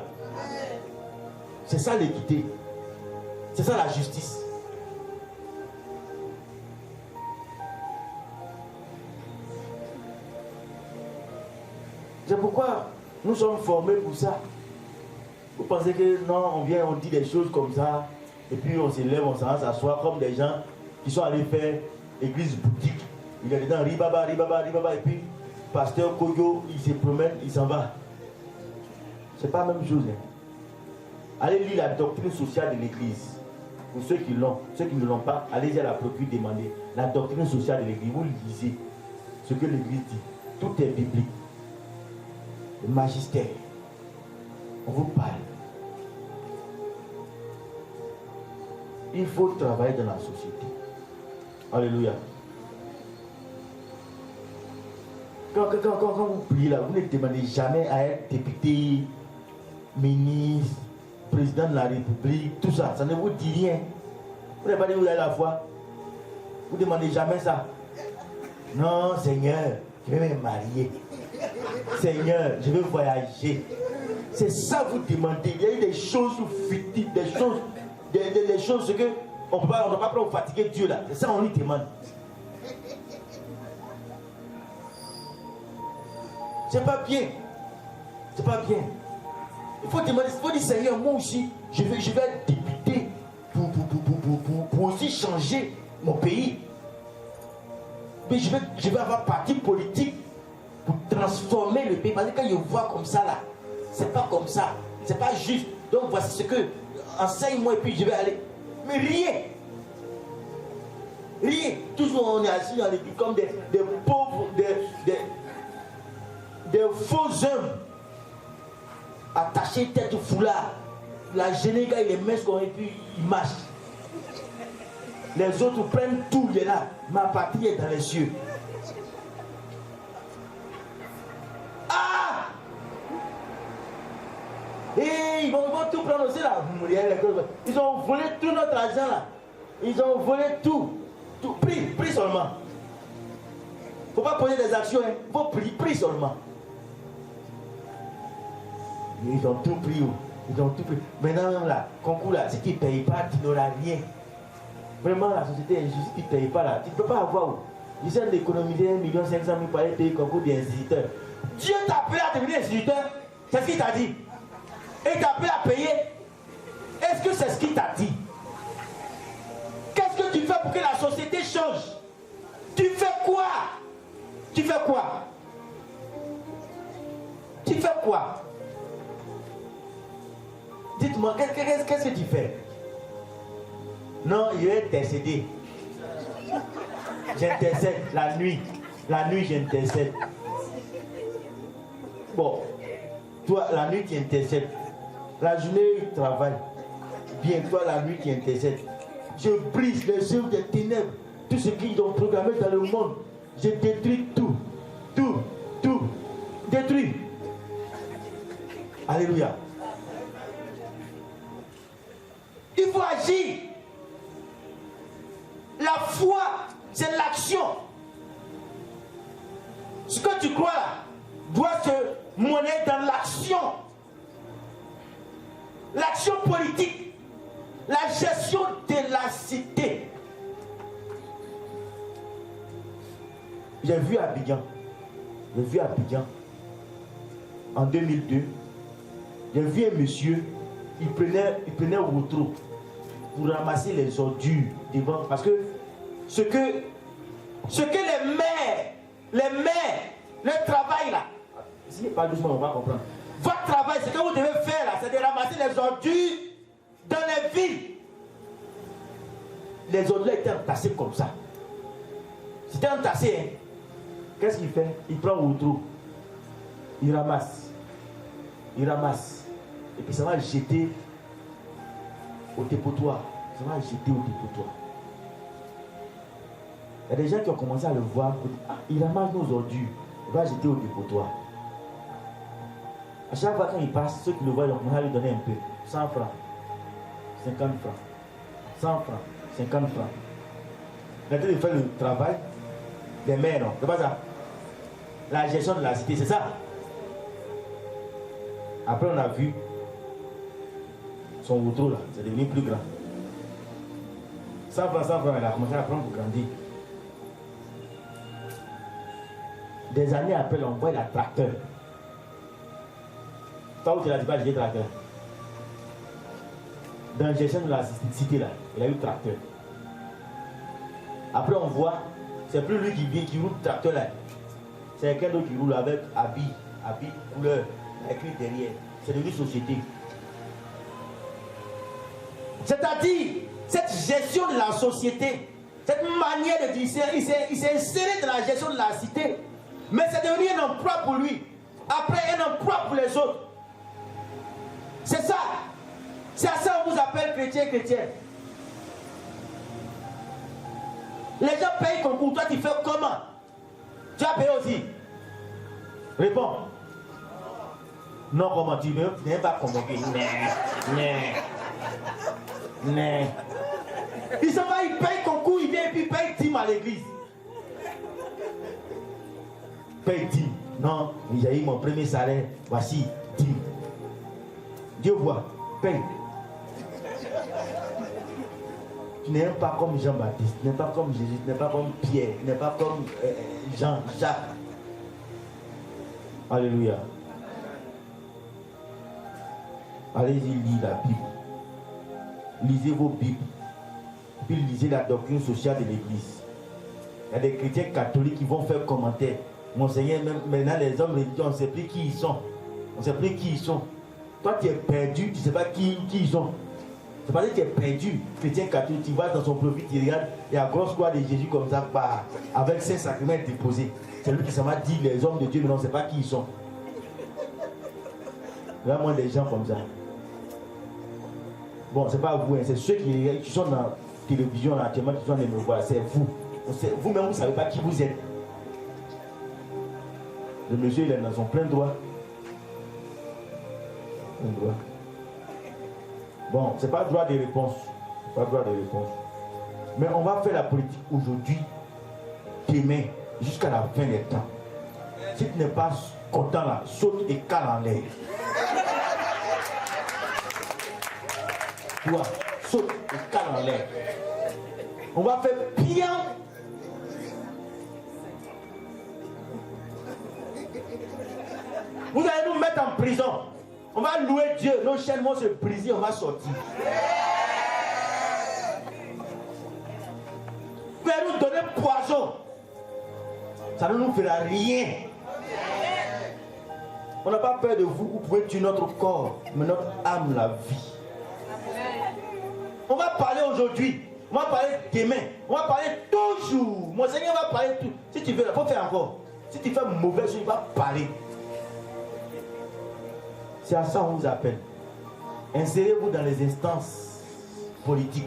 B: C'est ça l'équité. C'est ça la justice. C'est pourquoi nous sommes formés pour ça. Vous pensez que non, on vient, on dit des choses comme ça, et puis on se lève, on s'en va s'asseoir comme des gens qui sont allés faire église boutique. Il est dedans, ribaba, et puis pasteur Koyo, il se promène, il s'en va. C'est pas la même chose. Hein. Allez lire la doctrine sociale de l'église. Pour ceux qui l'ont, ceux qui ne l'ont pas, allez-y à la procure demander. La doctrine sociale de l'église, vous lisez ce que l'église dit. Tout est biblique. Le magistère. On vous parle. Il faut travailler dans la société. Alléluia. Quand vous priez là, vous ne demandez jamais à être député, ministre, président de la République, tout ça. Ça ne vous dit rien. Vous n'avez pas dit où vous avez la foi. Vous ne demandez jamais ça. Non, Seigneur, je vais me marier. Seigneur, je vais voyager. C'est ça que vous demandez. Il y a eu des choses fictives, des choses que on ne peut pas vous fatiguer Dieu là. C'est ça qu'on lui demande. C'est pas bien. C'est pas bien. Il faut demander, il faut dire Seigneur, moi aussi, je vais être député pour aussi changer mon pays. Mais je vais avoir parti politique pour transformer le pays. Parce que quand je vois comme ça là, c'est pas comme ça. C'est pas juste. Donc voici ce que enseigne-moi et puis je vais aller. Mais rien. Rien. Toujours on est assis dans l'église comme des pauvres, des faux hommes attachés tête au foulard. La gênée, il les met et puis il marche. Les autres prennent tout, il est là. Ma patrie est dans les cieux. Ah! Et ils vont tout prendre aussi là. Ils ont volé tout notre argent là. Ils ont volé tout. Tout. Prie seulement. Il ne faut pas poser des actions. Il faut prier seulement. Ils ont tout pris. Ils ont tout pris. Maintenant, là, concours là, si tu ne payes pas, tu n'auras rien. Vraiment, la société est injuste. Si tu ne payes pas là, tu ne peux pas avoir. J'essaie d'économiser 1 500 000 pour aller payer concours d'instituteur. Dieu t'a appelé à devenir instituteur. C'est ce qu'il t'a dit. Et il t'a appelé à payer. Est-ce que c'est ce qu'il t'a dit? Qu'est-ce que tu fais pour que la société change? Tu fais quoi? Tu fais quoi? Tu fais quoi? Dites-moi, qu'est-ce que tu fais? Non, il est intercédé. J'intercède la nuit. La nuit, j'intercède. Bon, toi, la nuit, tu intercèdes. La journée, il travaille. Bien, toi, la nuit, tu intercèdes. Je brise les œuvres des ténèbres. Tout ce qu'ils ont programmé dans le monde. Je détruis tout. Tout. Détruis. Alléluia. Il faut agir. La foi, c'est l'action. Ce que tu crois là, doit se monnaie dans l'action. L'action politique. La gestion de la cité. J'ai vu Abidjan. En 2002. J'ai vu un monsieur. Il prenait Routreau pour ramasser les ordures devant. Parce que ce que les maires, le travail là, si pas doucement, on va comprendre. Votre travail, ce que vous devez faire là, c'est de ramasser les ordures dans les villes. Les ordures étaient entassées comme ça. C'était entassé, hein. Qu'est-ce qu'il fait? Il prend Routreau. Il ramasse. Et puis ça va le jeter au dépotoir. Il y a des gens qui ont commencé à le voir. Il ramasse nos ordures. Il va jeter au dépotoir. À chaque fois quand il passe, ceux qui le voient, ils vont lui donner un peu. 100 francs. 50 francs. 100 francs, 50 francs. Maintenant, il fait le travail des maires, non? C'est pas ça? La gestion de la cité, c'est ça? Après, on a vu son outro là, c'est devenu plus grand. 100 francs, il a commencé à prendre pour grandir. Des années après, on voit la tracteur. Toi où tu l'as dit pas, j'ai tracteur. Dans la gestion de la cité là, il a eu tracteur. Après, on voit, c'est plus lui qui roule le tracteur là. C'est quelqu'un d'autre qui roule avec habit, couleur, écrit derrière. C'est devenu société. C'est-à-dire, cette gestion de la société, cette manière de dire, il s'est inséré dans la gestion de la cité, mais c'est devenu un emploi pour lui. Après, un emploi pour les autres. C'est ça. C'est à ça qu'on vous appelle chrétien. Les gens payent concours, toi tu fais comment? Tu as payé aussi? Réponds. Non, comment tu veux? Tu n'es pas convoqué. Non. Il s'en va, il paye concours, il vient et puis il paye 10 à l'église. Paye 10. Non, j'ai eu mon premier salaire, voici 10. Dieu voit, paye. Tu n'es pas comme Jean-Baptiste, tu n'es pas comme Jésus, tu n'es pas comme Pierre, tu n'es pas comme Jean, Jacques. Alléluia. Allez-y, lisez la Bible. Lisez vos Bibles. Puis lisez la doctrine sociale de l'Église. Il y a des chrétiens catholiques qui vont faire commentaire. Monseigneur, même maintenant les hommes religieux, on ne sait plus qui ils sont. On ne sait plus qui ils sont. Toi, tu es perdu, tu ne sais pas qui ils sont. C'est parce que tu es perdu. Chrétien catholique, tu vas dans son profil, tu regardes, il y a la grosse croix de Jésus comme ça, avec 5 sacrements déposés. C'est lui qui s'en va dire les hommes de Dieu, mais on ne sait pas qui ils sont. Là, moi, des gens comme ça. Bon, c'est pas vous, hein, c'est ceux qui sont dans la télévision actuellement qui sont les me voir. C'est vous. Vous-même, vous ne savez pas qui vous êtes. Le monsieur, il est dans son plein droit. Bon, c'est pas droit de réponse. Pas droit de réponse. Mais on va faire la politique aujourd'hui, demain, jusqu'à la fin des temps. Si tu n'es pas content là, saute et cale en l'air. Toi, saute et cale en l'air. On va faire bien. Vous allez nous mettre en prison. On va louer Dieu. Nos chaînes vont se briser. On va sortir. Vous allez nous donner poison. Ça ne nous fera rien. On n'a pas peur de vous. Vous pouvez tuer notre corps, mais notre âme, la vie. On va parler aujourd'hui. On va parler demain. On va parler toujours. Mon Seigneur va parler tout. Si tu veux, il faut faire encore. Si tu fais mauvais chose, il va parler. C'est à ça qu'on vous appelle. Insérez-vous dans les instances politiques.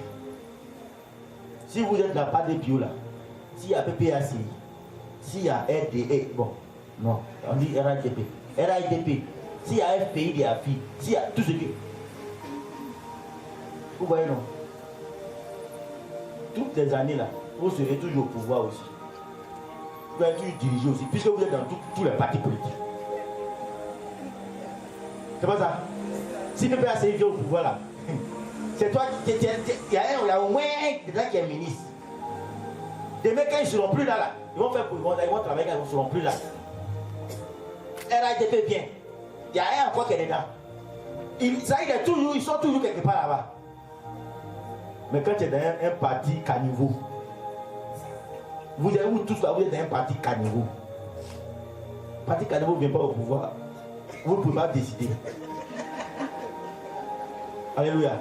B: Si vous êtes de la part des bio là, s'il y a PPAC, s'il y a RDE, bon, non, on dit RADP, s'il y a FPI, il y a FI, s'il y a tout ce qui. Vous voyez, non? Toutes les années là, vous serez toujours au pouvoir aussi. Vous allez toujours diriger aussi, puisque vous êtes dans tous les partis politiques. C'est pas ça. Si le PPAC vient au pouvoir là, c'est toi qui il y a au moins un dedans qui est ministre. Demain, quand ils ne seront plus là, ils vont faire pour ils vont travailler quand ils ne seront plus là. RADP vient. Il y a un encore qui est dedans. Ils sont toujours quelque part là-bas. Mais quand tu es dans un parti caniveau, vous êtes tous là, vous êtes dans un parti caniveau. Le parti caniveau ne vient pas au pouvoir. Vous ne pouvez pas décider. Alléluia.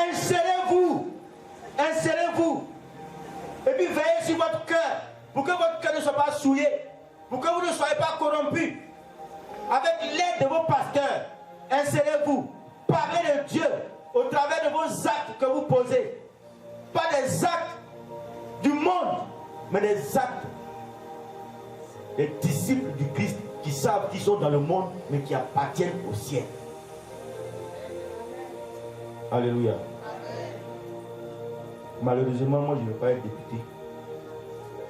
B: Insérez-vous. Insérez-vous. Et puis veillez sur votre cœur. Pour que votre cœur ne soit pas souillé. Pour que vous ne soyez pas corrompus. Avec l'aide de vos pasteurs. Insérez-vous. Parlez de Dieu au travers de vos actes que vous posez. Pas des actes du monde, mais des actes des disciples du Christ qui savent qu'ils sont dans le monde, mais qui appartiennent au ciel. Alléluia. Malheureusement, moi, je ne veux pas être député.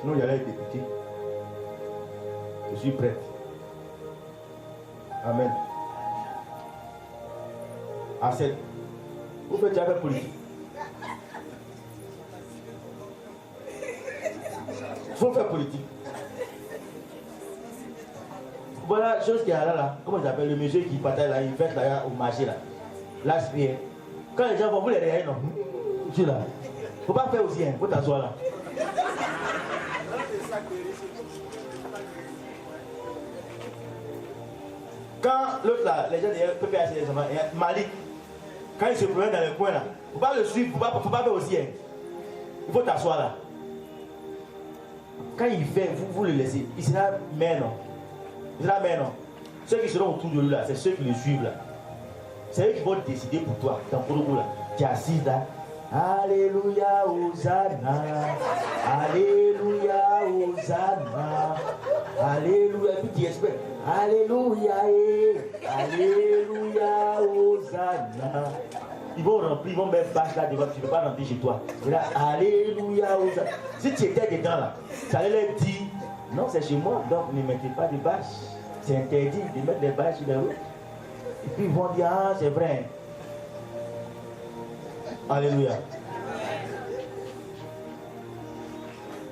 B: Sinon, j'allais être député. Je suis prête. Amen. A7. Vous faites déjà faire politique. Il faut faire politique. Voilà la chose qui est là. Comment j'appelle le monsieur qui partait là, il fait là au marché là. Là, c'est bien. Quand les gens vont vous les réveiller, non. Je suis là. Faut pas faire aussi, hein. Faut t'asseoir là. Quand l'autre là, les gens peuvent faire les enfants, Malik, quand il se promène dans le coin là, faut pas le suivre, faut pas faire aussi, hein. Il faut t'asseoir là. Quand il fait, vous le laissez. Il sera maire, non. Il sera maire, non. Ceux qui seront autour de lui là, c'est ceux qui le suivent là. C'est eux qui vont décider pour toi, dans Porogo là. Tu es assis là. Alléluia, Hosanna. Alléluia, Hosanna. Alléluia. Et puis tu espères. Alléluia, Alléluia, Hosanna. Ils vont remplir, ils vont mettre bâche là devant, tu ne peux pas rentrer chez toi. Et là, Alléluia, Hosanna. Si tu étais dedans là, ça allait leur dire, non, c'est chez moi, donc ne mettez pas de bâche. C'est interdit de mettre des bâches sur les routes. Et puis ils vont dire, ah, c'est vrai. Alléluia.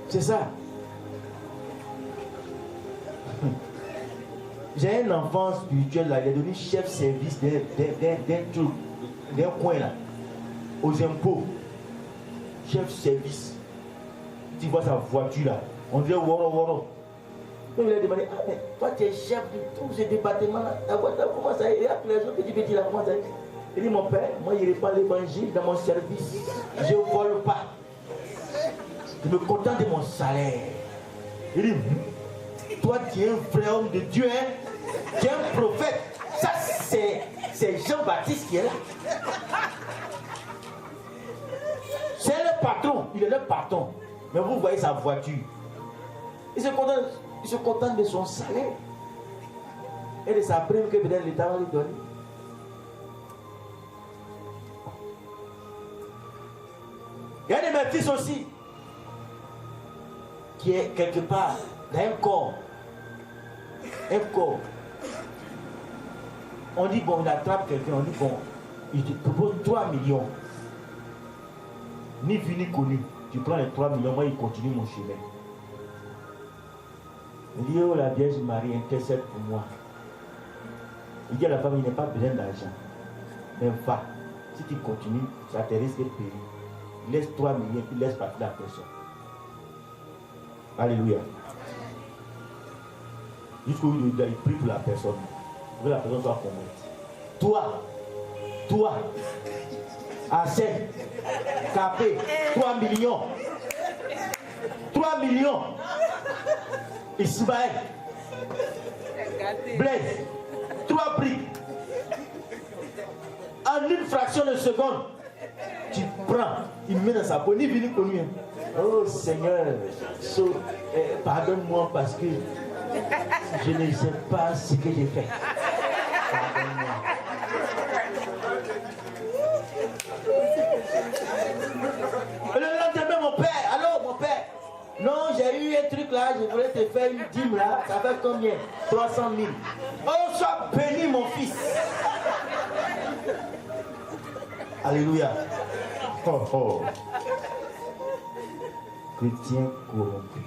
B: C'est ça. J'ai un enfant spirituel là, il est devenu chef service d'un coin là, aux impôts. Chef service. Tu vois sa voiture là, on dirait Woro. Donc il a demandé, ah mais toi tu es chef de tout ce département là, ta voiture comment ça ira? Les autres petits petits là, comment ça ira? Il dit, mon père, moi je répands l'évangile dans mon service. Je ne vole pas. Je me contente de mon salaire. Il dit, toi tu es un vrai homme de Dieu, hein? Tu es un prophète. Ça c'est Jean-Baptiste qui est là. C'est le patron, il est le patron. Mais vous voyez sa voiture. Il se contente de son salaire. Et de sa prime que peut-être l'État va lui donner. Il y a des mes fils aussi qui est quelque part dans un corps. Un corps. On dit bon, il attrape quelqu'un, on dit bon, il te propose 3 millions. Ni vu ni connu. Tu prends les 3 millions, moi il continue mon chemin. Il dit, oh la Vierge Marie intercède pour moi. Il dit à la femme, il n'a pas besoin d'argent. Mais va, si tu continues, ça te risque de périr. Laisse 3 millions, puis laisse partir la personne. Alléluia. Jusqu'au jour où il prie pour la personne. Pour que la personne soit convertie. Toi, Arsène, Capé, 3 millions. 3 millions. Ismaël, Blaise, 3 prix. En une fraction de seconde, tu prends, il met dans sa peau, ni venu connu. Oh Seigneur, pardonne-moi parce que je ne sais pas ce que j'ai fait. Pardonne-moi. Le lendemain, mon père, allô mon père. Non, j'ai eu un truc là, je voulais te faire une dîme là, ça fait combien? 300 000. Oh, sois béni mon fils. Alléluia. Oh, oh. Chrétien corrompu.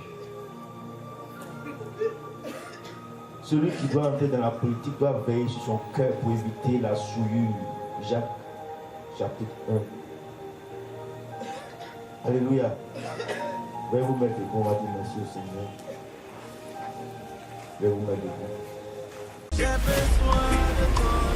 B: Celui qui doit entrer dans la politique doit veiller sur son cœur pour éviter la souillure. Jacques, chapitre 1. Alléluia. Veuillez vous mettre debout, on va dire merci au Seigneur. Veuillez vous mettre debout.
A: J'ai besoin de toi.